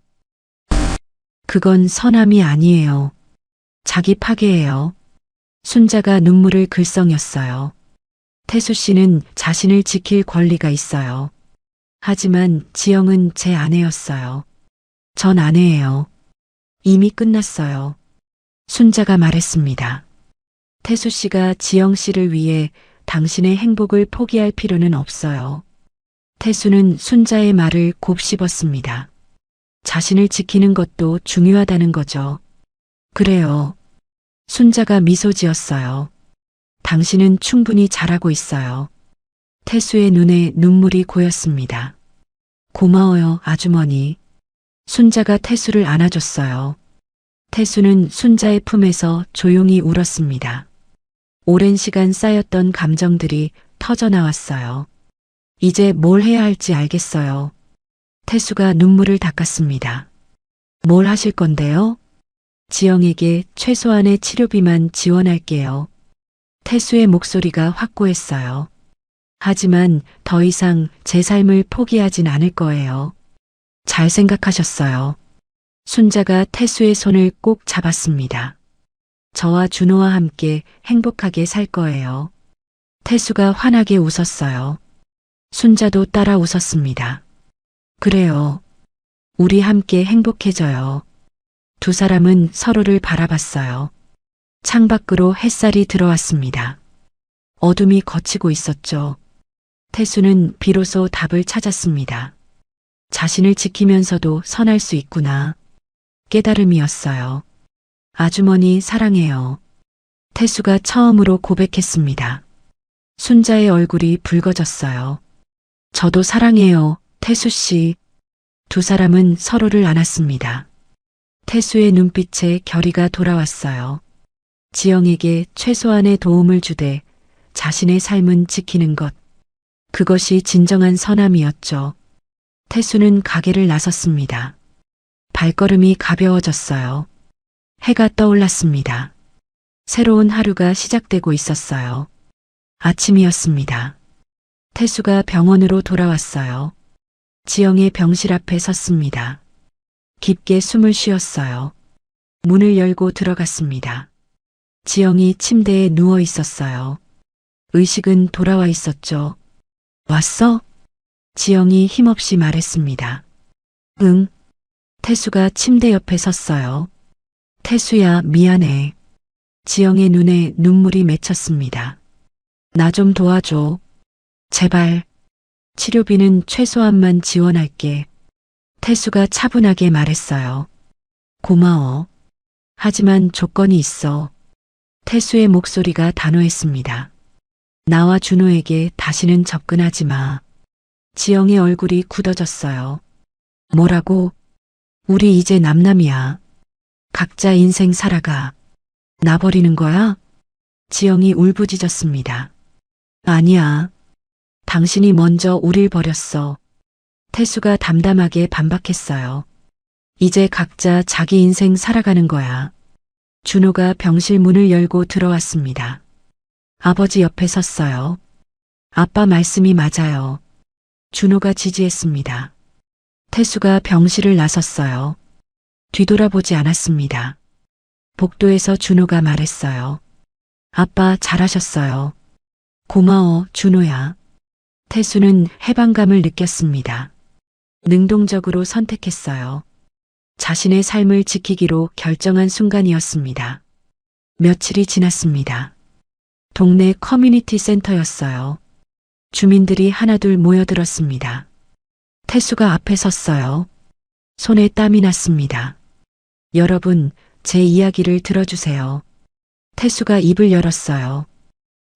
그건 선함이 아니에요. 자기 파괴예요. 순자가 눈물을 글썽였어요. 태수 씨는 자신을 지킬 권리가 있어요. 하지만 지영은 제 아내였어요. 전 아내예요. 이미 끝났어요. 순자가 말했습니다. 태수 씨가 지영 씨를 위해 당신의 행복을 포기할 필요는 없어요. 태수는 순자의 말을 곱씹었습니다. 자신을 지키는 것도 중요하다는 거죠. 그래요. 순자가 미소 지었어요. 당신은 충분히 잘하고 있어요. 태수의 눈에 눈물이 고였습니다. 고마워요, 아주머니. 순자가 태수를 안아줬어요. 태수는 순자의 품에서 조용히 울었습니다. 오랜 시간 쌓였던 감정들이 터져나왔어요. 이제 뭘 해야 할지 알겠어요. 태수가 눈물을 닦았습니다. 뭘 하실 건데요? 지영에게 최소한의 치료비만 지원할게요. 태수의 목소리가 확고했어요. 하지만 더 이상 제 삶을 포기하진 않을 거예요. 잘 생각하셨어요. 순자가 태수의 손을 꼭 잡았습니다. 저와 준호와 함께 행복하게 살 거예요. 태수가 환하게 웃었어요. 순자도 따라 웃었습니다. 그래요. 우리 함께 행복해져요. 두 사람은 서로를 바라봤어요. 창밖으로 햇살이 들어왔습니다. 어둠이 걷히고 있었죠. 태수는 비로소 답을 찾았습니다. 자신을 지키면서도 선할 수 있구나. 깨달음이었어요. 아주머니 사랑해요. 태수가 처음으로 고백했습니다. 순자의 얼굴이 붉어졌어요. 저도 사랑해요, 태수 씨. 두 사람은 서로를 안았습니다. 태수의 눈빛에 결의가 돌아왔어요. 지영에게 최소한의 도움을 주되 자신의 삶은 지키는 것. 그것이 진정한 선함이었죠. 태수는 가게를 나섰습니다. 발걸음이 가벼워졌어요. 해가 떠올랐습니다. 새로운 하루가 시작되고 있었어요. 아침이었습니다. 태수가 병원으로 돌아왔어요. 지영의 병실 앞에 섰습니다. 깊게 숨을 쉬었어요. 문을 열고 들어갔습니다. 지영이 침대에 누워 있었어요. 의식은 돌아와 있었죠. 왔어? 지영이 힘없이 말했습니다. 응. 태수가 침대 옆에 섰어요. 태수야, 미안해. 지영의 눈에 눈물이 맺혔습니다. 나 좀 도와줘. 제발. 치료비는 최소한만 지원할게. 태수가 차분하게 말했어요. 고마워. 하지만 조건이 있어. 태수의 목소리가 단호했습니다. 나와 준호에게 다시는 접근하지 마. 지영의 얼굴이 굳어졌어요. 뭐라고? 우리 이제 남남이야. 각자 인생 살아가. 나 버리는 거야? 지영이 울부짖었습니다. 아니야. 당신이 먼저 우릴 버렸어. 태수가 담담하게 반박했어요. 이제 각자 자기 인생 살아가는 거야. 준호가 병실 문을 열고 들어왔습니다. 아버지 옆에 섰어요. 아빠 말씀이 맞아요. 준호가 지지했습니다. 태수가 병실을 나섰어요. 뒤돌아보지 않았습니다. 복도에서 준호가 말했어요. 아빠 잘하셨어요. 고마워, 준호야. 태수는 해방감을 느꼈습니다. 능동적으로 선택했어요. 자신의 삶을 지키기로 결정한 순간이었습니다. 며칠이 지났습니다. 동네 커뮤니티 센터였어요. 주민들이 하나둘 모여들었습니다. 태수가 앞에 섰어요. 손에 땀이 났습니다. 여러분, 제 이야기를 들어주세요. 태수가 입을 열었어요.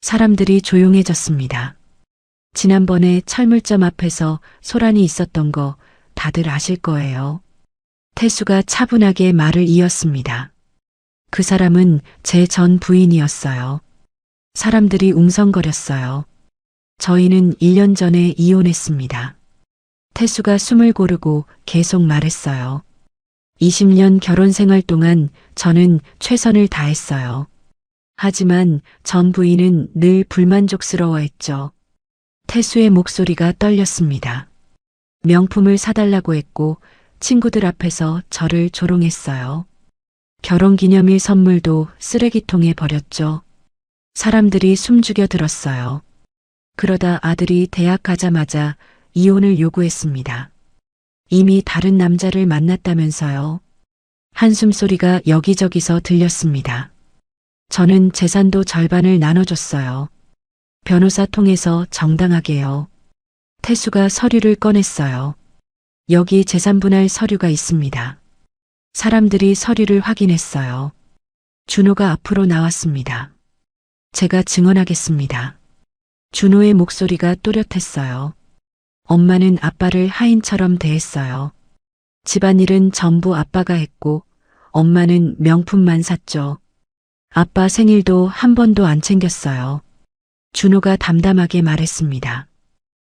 사람들이 조용해졌습니다. 지난번에 철물점 앞에서 소란이 있었던 거 다들 아실 거예요. 태수가 차분하게 말을 이었습니다. 그 사람은 제 전 부인이었어요. 사람들이 웅성거렸어요. 저희는 1년 전에 이혼했습니다. 태수가 숨을 고르고 계속 말했어요. 20년 결혼 생활 동안 저는 최선을 다했어요. 하지만 전 부인은 늘 불만족스러워했죠. 태수의 목소리가 떨렸습니다. 명품을 사달라고 했고 친구들 앞에서 저를 조롱했어요. 결혼기념일 선물도 쓰레기통에 버렸죠. 사람들이 숨죽여 들었어요. 그러다 아들이 대학 가자마자 이혼을 요구했습니다. 이미 다른 남자를 만났다면서요. 한숨 소리가 여기저기서 들렸습니다. 저는 재산도 절반을 나눠줬어요. 변호사 통해서 정당하게요. 태수가 서류를 꺼냈어요. 여기 재산분할 서류가 있습니다. 사람들이 서류를 확인했어요. 준호가 앞으로 나왔습니다. 제가 증언하겠습니다. 준호의 목소리가 또렷했어요. 엄마는 아빠를 하인처럼 대했어요. 집안일은 전부 아빠가 했고 엄마는 명품만 샀죠. 아빠 생일도 한 번도 안 챙겼어요. 준호가 담담하게 말했습니다.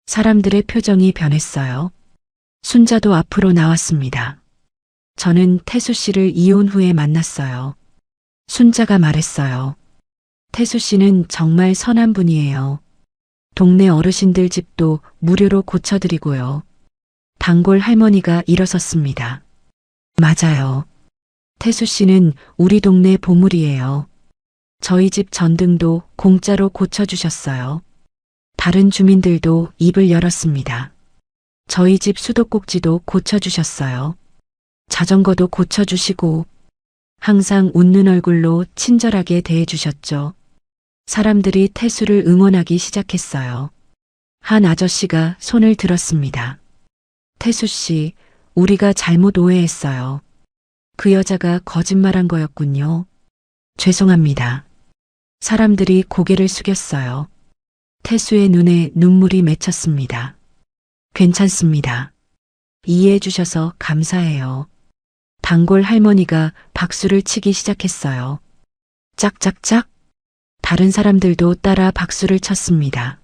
사람들의 표정이 변했어요. 순자도 앞으로 나왔습니다. 저는 태수 씨를 이혼 후에 만났어요. 순자가 말했어요. 태수 씨는 정말 선한 분이에요. 동네 어르신들 집도 무료로 고쳐드리고요. 단골 할머니가 일어섰습니다. 맞아요. 태수 씨는 우리 동네 보물이에요. 저희 집 전등도 공짜로 고쳐주셨어요. 다른 주민들도 입을 열었습니다. 저희 집 수도꼭지도 고쳐주셨어요. 자전거도 고쳐주시고 항상 웃는 얼굴로 친절하게 대해주셨죠. 사람들이 태수를 응원하기 시작했어요. 한 아저씨가 손을 들었습니다. 태수 씨, 우리가 잘못 오해했어요. 그 여자가 거짓말한 거였군요. 죄송합니다. 사람들이 고개를 숙였어요. 태수의 눈에 눈물이 맺혔습니다. 괜찮습니다. 이해해 주셔서 감사해요. 단골 할머니가 박수를 치기 시작했어요. 짝짝짝. 다른 사람들도 따라 박수를 쳤습니다.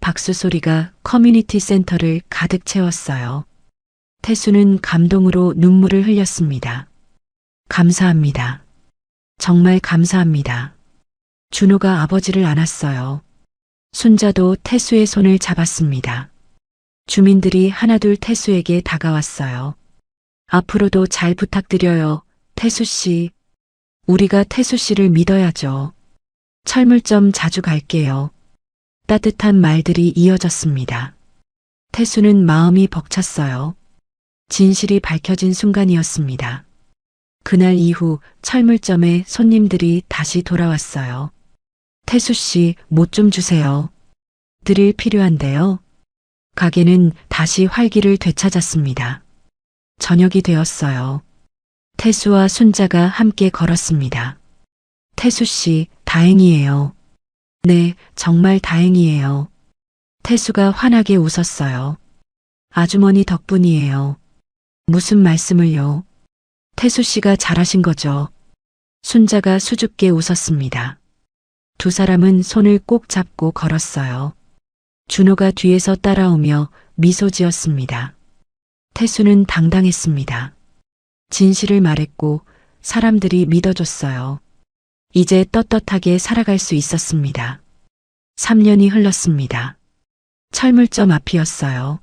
박수 소리가 커뮤니티 센터를 가득 채웠어요. 태수는 감동으로 눈물을 흘렸습니다. 감사합니다. 정말 감사합니다. 준호가 아버지를 안았어요. 순자도 태수의 손을 잡았습니다. 주민들이 하나둘 태수에게 다가왔어요. 앞으로도 잘 부탁드려요, 태수 씨. 우리가 태수 씨를 믿어야죠. 철물점 자주 갈게요. 따뜻한 말들이 이어졌습니다. 태수는 마음이 벅찼어요. 진실이 밝혀진 순간이었습니다. 그날 이후 철물점에 손님들이 다시 돌아왔어요. 태수 씨, 못 좀 주세요. 드릴 필요한데요. 가게는 다시 활기를 되찾았습니다. 저녁이 되었어요. 태수와 순자가 함께 걸었습니다. 태수 씨, 다행이에요. 네, 정말 다행이에요. 태수가 환하게 웃었어요. 아주머니 덕분이에요. 무슨 말씀을요? 태수 씨가 잘하신 거죠. 순자가 수줍게 웃었습니다. 두 사람은 손을 꼭 잡고 걸었어요. 준호가 뒤에서 따라오며 미소 지었습니다. 태수는 당당했습니다. 진실을 말했고 사람들이 믿어줬어요. 이제 떳떳하게 살아갈 수 있었습니다. 3년이 흘렀습니다. 철물점 앞이었어요.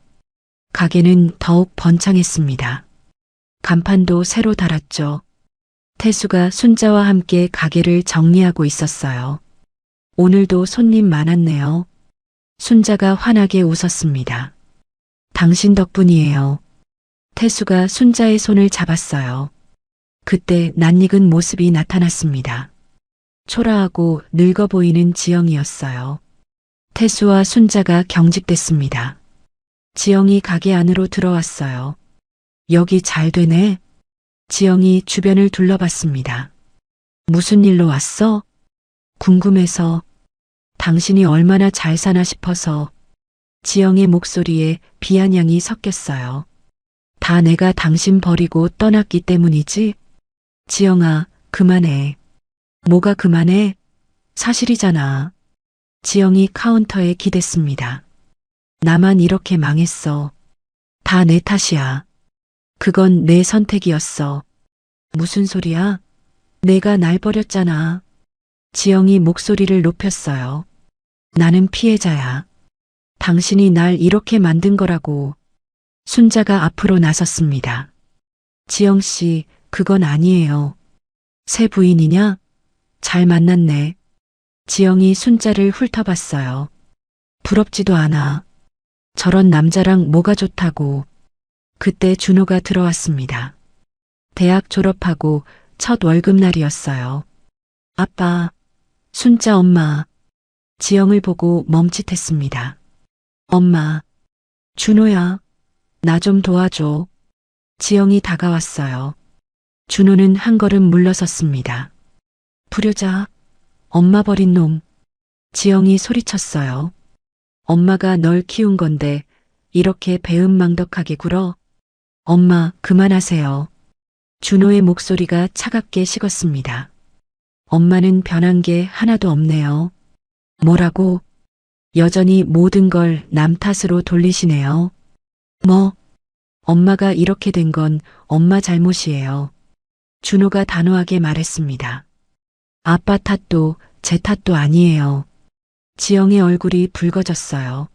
가게는 더욱 번창했습니다. 간판도 새로 달았죠. 태수가 순자와 함께 가게를 정리하고 있었어요. 오늘도 손님 많았네요. 순자가 환하게 웃었습니다. 당신 덕분이에요. 태수가 순자의 손을 잡았어요. 그때 낯익은 모습이 나타났습니다. 초라하고 늙어 보이는 지영이었어요. 태수와 순자가 경직됐습니다. 지영이 가게 안으로 들어왔어요. 여기 잘 되네. 지영이 주변을 둘러봤습니다. 무슨 일로 왔어? 궁금해서. 당신이 얼마나 잘 사나 싶어서. 지영의 목소리에 비아냥이 섞였어요. 다 내가 당신 버리고 떠났기 때문이지? 지영아, 그만해. 뭐가 그만해? 사실이잖아. 지영이 카운터에 기댔습니다. 나만 이렇게 망했어. 다 내 탓이야. 그건 내 선택이었어. 무슨 소리야? 내가 날 버렸잖아. 지영이 목소리를 높였어요. 나는 피해자야. 당신이 날 이렇게 만든 거라고. 순자가 앞으로 나섰습니다. 지영 씨, 그건 아니에요. 새 부인이냐? 잘 만났네. 지영이 순자를 훑어봤어요. 부럽지도 않아. 저런 남자랑 뭐가 좋다고. 그때 준호가 들어왔습니다. 대학 졸업하고 첫 월급날이었어요. 아빠, 순자 엄마. 지영을 보고 멈칫했습니다. 엄마, 준호야, 나 좀 도와줘. 지영이 다가왔어요. 준호는 한 걸음 물러섰습니다. 불효자, 엄마 버린 놈. 지영이 소리쳤어요. 엄마가 널 키운 건데 이렇게 배은망덕하게 굴어? 엄마, 그만하세요. 준호의 목소리가 차갑게 식었습니다. 엄마는 변한 게 하나도 없네요. 뭐라고? 여전히 모든 걸 남 탓으로 돌리시네요. 뭐? 엄마가 이렇게 된 건 엄마 잘못이에요. 준호가 단호하게 말했습니다. 아빠 탓도 제 탓도 아니에요. 지영의 얼굴이 붉어졌어요.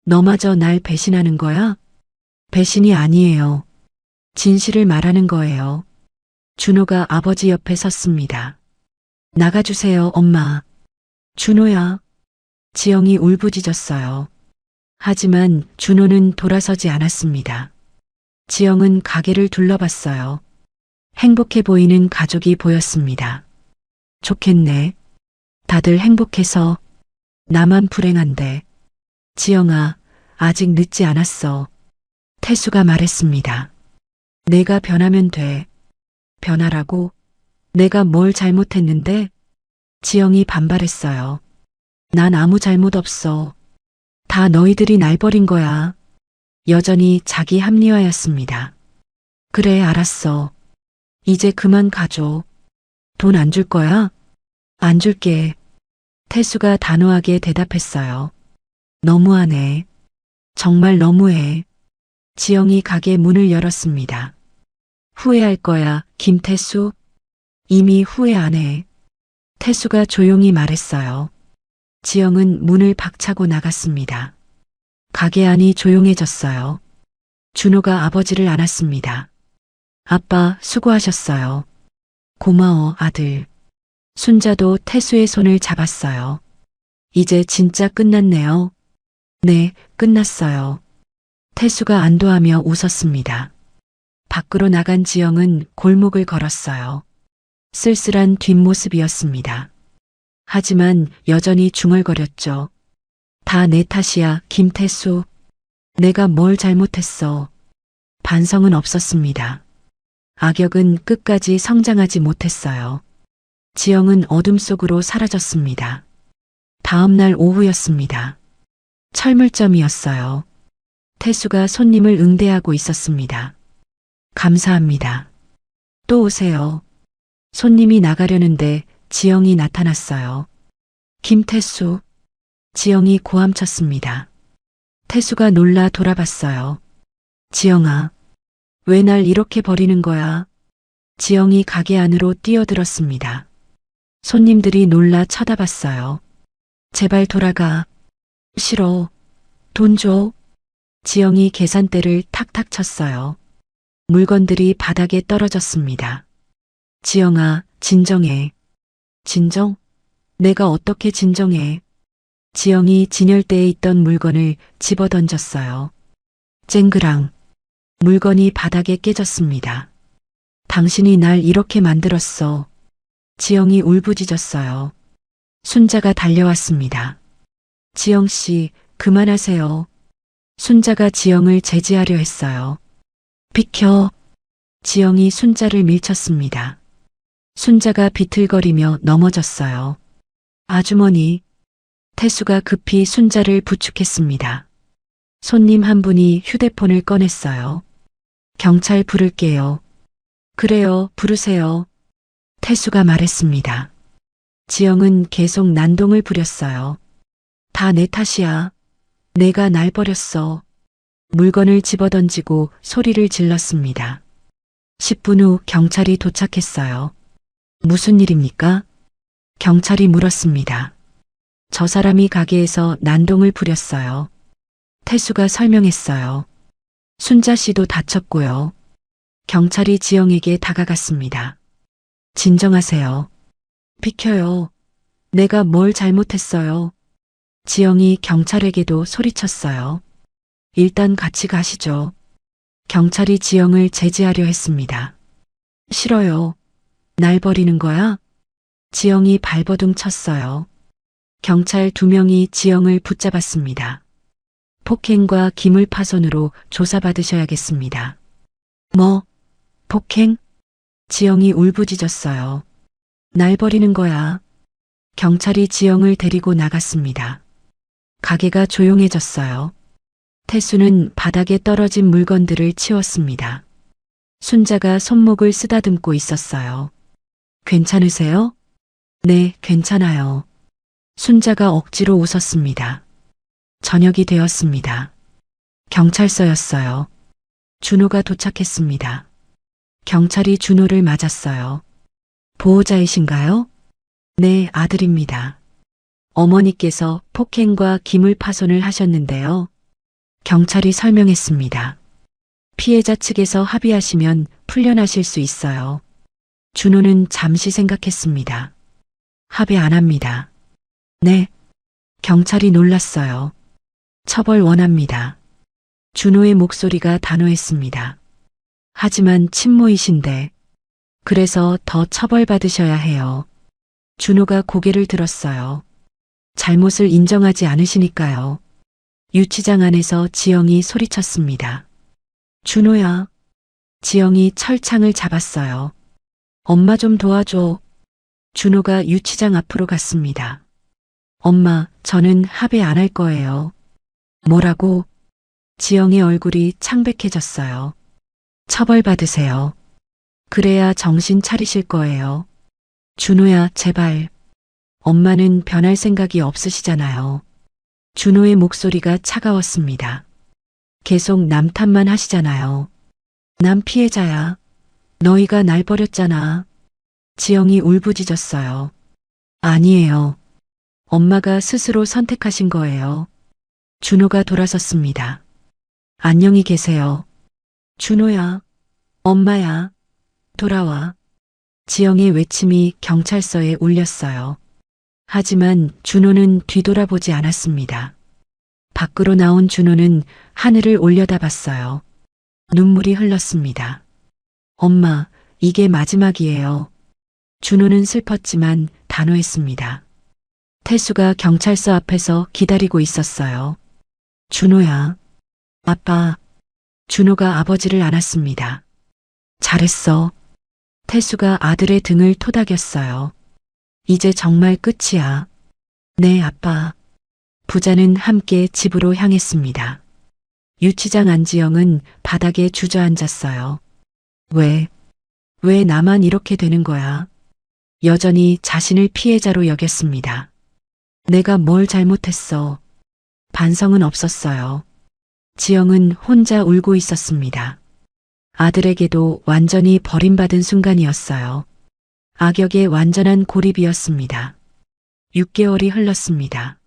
너마저 날 배신하는 거야? 배신이 아니에요. 진실을 말하는 거예요. 준호가 아버지 옆에 섰습니다. 나가주세요, 엄마. 준호야. 지영이 울부짖었어요. 하지만 준호는 돌아서지 않았습니다. 지영은 가게를 둘러봤어요. 행복해 보이는 가족이 보였습니다. 좋겠네. 다들 행복해서 나만 불행한데. 지영아, 아직 늦지 않았어. 태수가 말했습니다. 내가 변하면 돼. 변하라고? 내가 뭘 잘못했는데? 지영이 반발했어요. 난 아무 잘못 없어. 다 너희들이 날 버린 거야. 여전히 자기 합리화였습니다. 그래, 알았어. 이제 그만 가줘. 돈 안 줄 거야? 안 줄게. 태수가 단호하게 대답했어요. 너무하네. 정말 너무해. 지영이 가게 문을 열었습니다. 후회할 거야, 김태수. 이미 후회 안 해. 태수가 조용히 말했어요. 지영은 문을 박차고 나갔습니다. 가게 안이 조용해졌어요. 준호가 아버지를 안았습니다. 아빠, 수고하셨어요. 고마워, 아들. 순자도 태수의 손을 잡았어요. 이제 진짜 끝났네요. 네, 끝났어요. 태수가 안도하며 웃었습니다. 밖으로 나간 지영은 골목을 걸었어요. 쓸쓸한 뒷모습이었습니다. 하지만 여전히 중얼거렸죠. 다 내 탓이야, 김태수. 내가 뭘 잘못했어. 반성은 없었습니다. 악역은 끝까지 성장하지 못했어요. 지영은 어둠 속으로 사라졌습니다. 다음 날 오후였습니다. 철물점이었어요. 태수가 손님을 응대하고 있었습니다. 감사합니다. 또 오세요. 손님이 나가려는데 지영이 나타났어요. 김태수. 지영이 고함쳤습니다. 태수가 놀라 돌아봤어요. 지영아, 왜 날 이렇게 버리는 거야? 지영이 가게 안으로 뛰어들었습니다. 손님들이 놀라 쳐다봤어요. 제발 돌아가. 싫어. 돈 줘. 지영이 계산대를 탁탁 쳤어요. 물건들이 바닥에 떨어졌습니다. 지영아, 진정해. 진정? 내가 어떻게 진정해? 지영이 진열대에 있던 물건을 집어 던졌어요. 쨍그랑. 물건이 바닥에 깨졌습니다. 당신이 날 이렇게 만들었어. 지영이 울부짖었어요. 순자가 달려왔습니다. 지영 씨, 그만하세요. 순자가 지영을 제지하려 했어요. 비켜. 지영이 순자를 밀쳤습니다. 순자가 비틀거리며 넘어졌어요. 아주머니. 태수가 급히 순자를 부축했습니다. 손님 한 분이 휴대폰을 꺼냈어요. 경찰 부를게요. 그래요, 부르세요. 태수가 말했습니다. 지영은 계속 난동을 부렸어요. 다 내 탓이야. 내가 날 버렸어. 물건을 집어던지고 소리를 질렀습니다. 10분 후 경찰이 도착했어요. 무슨 일입니까? 경찰이 물었습니다. 저 사람이 가게에서 난동을 부렸어요. 태수가 설명했어요. 순자 씨도 다쳤고요. 경찰이 지영에게 다가갔습니다. 진정하세요. 비켜요. 내가 뭘 잘못했어요. 지영이 경찰에게도 소리쳤어요. 일단 같이 가시죠. 경찰이 지영을 제지하려 했습니다. 싫어요. 날 버리는 거야? 지영이 발버둥 쳤어요. 경찰 2명이 지영을 붙잡았습니다. 폭행과 기물파손으로 조사받으셔야겠습니다. 뭐? 폭행? 지영이 울부짖었어요. 날 버리는 거야. 경찰이 지영을 데리고 나갔습니다. 가게가 조용해졌어요. 태수는 바닥에 떨어진 물건들을 치웠습니다. 순자가 손목을 쓰다듬고 있었어요. 괜찮으세요? 네, 괜찮아요. 순자가 억지로 웃었습니다. 저녁이 되었습니다. 경찰서였어요. 준호가 도착했습니다. 경찰이 준호를 맞았어요. 보호자이신가요? 네, 아들입니다. 어머니께서 폭행과 기물 파손을 하셨는데요. 경찰이 설명했습니다. 피해자 측에서 합의하시면 풀려나실 수 있어요. 준호는 잠시 생각했습니다. 합의 안 합니다. 네. 경찰이 놀랐어요. 처벌 원합니다. 준호의 목소리가 단호했습니다. 하지만 친모이신데, 그래서 더 처벌받으셔야 해요. 준호가 고개를 들었어요. 잘못을 인정하지 않으시니까요. 유치장 안에서 지영이 소리쳤습니다. 준호야. 지영이 철창을 잡았어요. 엄마 좀 도와줘. 준호가 유치장 앞으로 갔습니다. 엄마, 저는 합의 안 할 거예요. 뭐라고? 지영의 얼굴이 창백해졌어요. 처벌받으세요. 그래야 정신 차리실 거예요. 준호야, 제발. 엄마는 변할 생각이 없으시잖아요. 준호의 목소리가 차가웠습니다. 계속 남 탓만 하시잖아요. 남 피해자야. 너희가 날 버렸잖아. 지영이 울부짖었어요. 아니에요. 엄마가 스스로 선택하신 거예요. 준호가 돌아섰습니다. 안녕히 계세요. 준호야. 엄마야. 돌아와. 지영의 외침이 경찰서에 울렸어요. 하지만 준호는 뒤돌아보지 않았습니다. 밖으로 나온 준호는 하늘을 올려다봤어요. 눈물이 흘렀습니다. 엄마, 이게 마지막이에요. 준호는 슬펐지만 단호했습니다. 태수가 경찰서 앞에서 기다리고 있었어요. 준호야. 아빠. 준호가 아버지를 안았습니다. 잘했어. 태수가 아들의 등을 토닥였어요. 이제 정말 끝이야. 네, 아빠. 부자는 함께 집으로 향했습니다. 유치장 안지영은 바닥에 주저앉았어요. 왜 나만 이렇게 되는 거야? 여전히 자신을 피해자로 여겼습니다. 내가 뭘 잘못했어? 반성은 없었어요. 지영은 혼자 울고 있었습니다. 아들에게도 완전히 버림받은 순간이었어요. 악역의 완전한 고립이었습니다. 6개월이 흘렀습니다.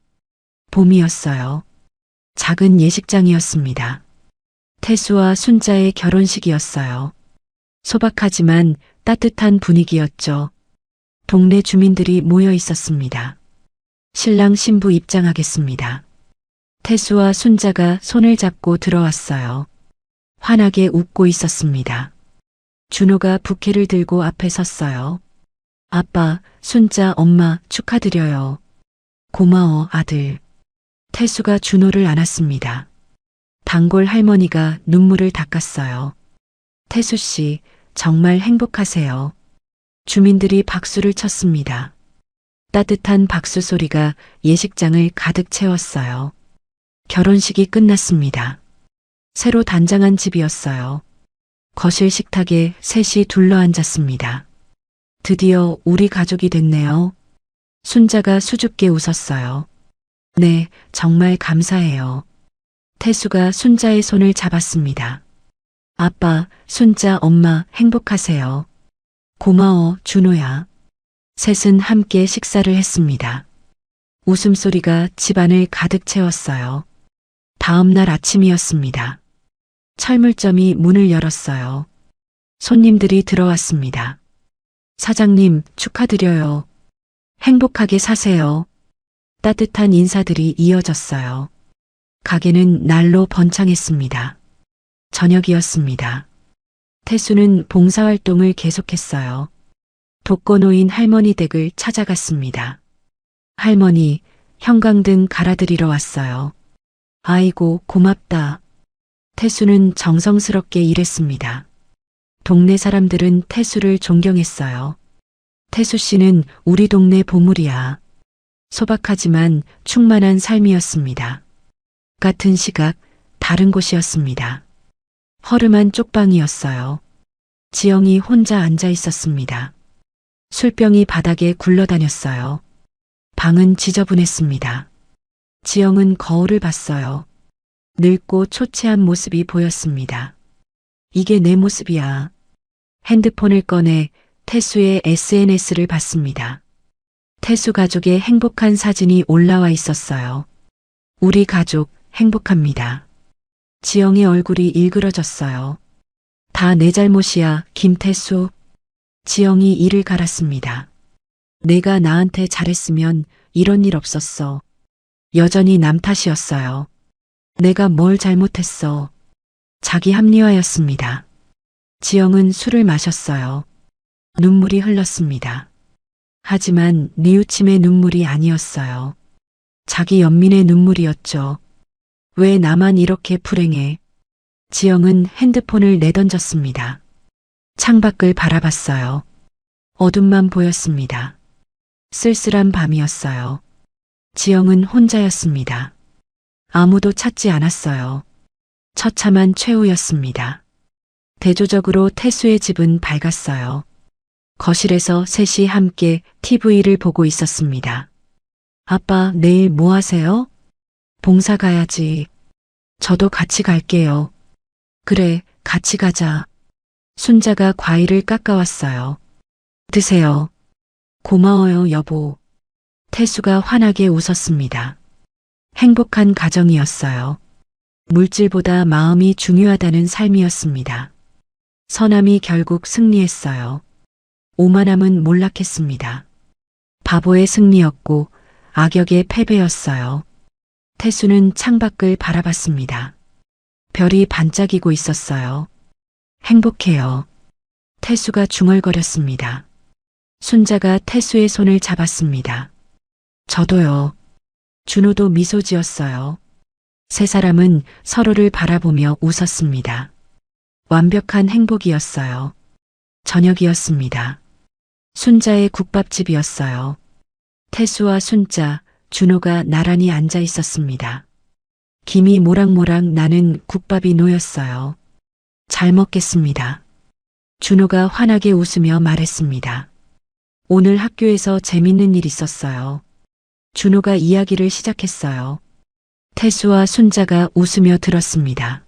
봄이었어요. 작은 예식장이었습니다. 태수와 순자의 결혼식이었어요. 소박하지만 따뜻한 분위기였죠. 동네 주민들이 모여 있었습니다. 신랑 신부 입장하겠습니다. 태수와 순자가 손을 잡고 들어왔어요. 환하게 웃고 있었습니다. 준호가 부케를 들고 앞에 섰어요. 아빠, 순자, 엄마 축하드려요. 고마워, 아들. 태수가 준호를 안았습니다. 단골 할머니가 눈물을 닦았어요. 태수 씨, 정말 행복하세요. 주민들이 박수를 쳤습니다. 따뜻한 박수 소리가 예식장을 가득 채웠어요. 결혼식이 끝났습니다. 새로 단장한 집이었어요. 거실 식탁에 셋이 둘러앉았습니다. 드디어 우리 가족이 됐네요. 순자가 수줍게 웃었어요. 네, 정말 감사해요. 태수가 순자의 손을 잡았습니다. 아빠, 순자, 엄마 행복하세요. 고마워, 준호야. 셋은 함께 식사를 했습니다. 웃음소리가 집안을 가득 채웠어요. 다음 날 아침이었습니다. 철물점이 문을 열었어요. 손님들이 들어왔습니다. 사장님, 축하드려요. 행복하게 사세요. 따뜻한 인사들이 이어졌어요. 가게는 날로 번창했습니다. 저녁이었습니다. 태수는 봉사활동을 계속했어요. 독거노인 할머니 댁을 찾아갔습니다. 할머니, 형광등 갈아드리러 왔어요. 아이고, 고맙다. 태수는 정성스럽게 일했습니다. 동네 사람들은 태수를 존경했어요. 태수 씨는 우리 동네 보물이야. 소박하지만 충만한 삶이었습니다. 같은 시각, 다른 곳이었습니다. 허름한 쪽방이었어요. 지영이 혼자 앉아 있었습니다. 술병이 바닥에 굴러다녔어요. 방은 지저분했습니다. 지영은 거울을 봤어요. 늙고 초췌한 모습이 보였습니다. 이게 내 모습이야. 핸드폰을 꺼내 태수의 SNS를 봤습니다. 태수 가족의 행복한 사진이 올라와 있었어요. 우리 가족 행복합니다. 지영의 얼굴이 일그러졌어요. 다 내 잘못이야, 김태수. 지영이 이를 갈았습니다. 내가 나한테 잘했으면 이런 일 없었어. 여전히 남 탓이었어요. 내가 뭘 잘못했어. 자기 합리화였습니다. 지영은 술을 마셨어요. 눈물이 흘렀습니다. 하지만 뉘우침의 눈물이 아니었어요. 자기 연민의 눈물이었죠. 왜 나만 이렇게 불행해? 지영은 핸드폰을 내던졌습니다. 창밖을 바라봤어요. 어둠만 보였습니다. 쓸쓸한 밤이었어요. 지영은 혼자였습니다. 아무도 찾지 않았어요. 처참한 최후였습니다. 대조적으로 태수의 집은 밝았어요. 거실에서 셋이 함께 TV를 보고 있었습니다. 아빠, 내일 뭐 하세요? 봉사 가야지. 저도 같이 갈게요. 그래, 같이 가자. 순자가 과일을 깎아왔어요. 드세요. 고마워요, 여보. 태수가 환하게 웃었습니다. 행복한 가정이었어요. 물질보다 마음이 중요하다는 삶이었습니다. 선함이 결국 승리했어요. 오만함은 몰락했습니다. 바보의 승리였고 악역의 패배였어요. 태수는 창밖을 바라봤습니다. 별이 반짝이고 있었어요. 행복해요. 태수가 중얼거렸습니다. 순자가 태수의 손을 잡았습니다. 저도요. 준호도 미소 지었어요. 세 사람은 서로를 바라보며 웃었습니다. 완벽한 행복이었어요. 저녁이었습니다. 순자의 국밥집이었어요. 태수와 순자, 준호가 나란히 앉아 있었습니다. 김이 모락모락 나는 국밥이 놓였어요. 잘 먹겠습니다. 준호가 환하게 웃으며 말했습니다. 오늘 학교에서 재밌는 일 있었어요. 준호가 이야기를 시작했어요. 태수와 순자가 웃으며 들었습니다.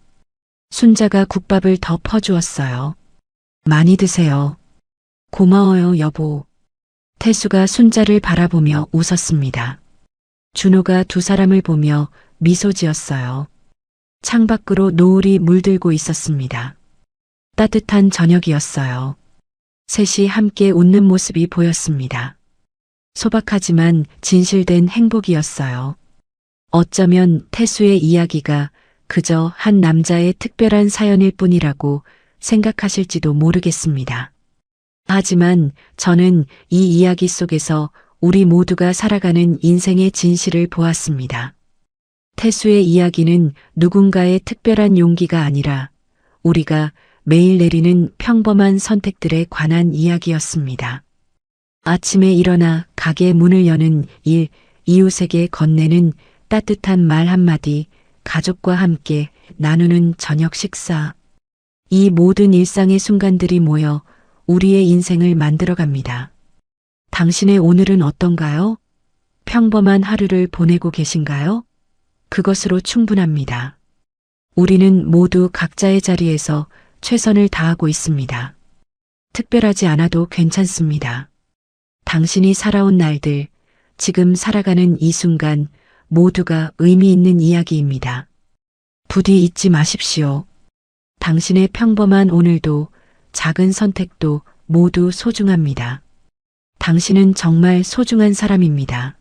순자가 국밥을 더 퍼주었어요. 많이 드세요. 고마워요, 여보. 태수가 순자를 바라보며 웃었습니다. 준호가 두 사람을 보며 미소 지었어요. 창밖으로 노을이 물들고 있었습니다. 따뜻한 저녁이었어요. 셋이 함께 웃는 모습이 보였습니다. 소박하지만 진실된 행복이었어요. 어쩌면 태수의 이야기가 그저 한 남자의 특별한 사연일 뿐이라고 생각하실지도 모르겠습니다. 하지만 저는 이 이야기 속에서 우리 모두가 살아가는 인생의 진실을 보았습니다. 태수의 이야기는 누군가의 특별한 용기가 아니라 우리가 매일 내리는 평범한 선택들에 관한 이야기였습니다. 아침에 일어나 가게 문을 여는 일, 이웃에게 건네는 따뜻한 말 한마디, 가족과 함께 나누는 저녁 식사. 이 모든 일상의 순간들이 모여 우리의 인생을 만들어갑니다. 당신의 오늘은 어떤가요? 평범한 하루를 보내고 계신가요? 그것으로 충분합니다. 우리는 모두 각자의 자리에서 최선을 다하고 있습니다. 특별하지 않아도 괜찮습니다. 당신이 살아온 날들, 지금 살아가는 이 순간 모두가 의미 있는 이야기입니다. 부디 잊지 마십시오. 당신의 평범한 오늘도 작은 선택도 모두 소중합니다. 당신은 정말 소중한 사람입니다.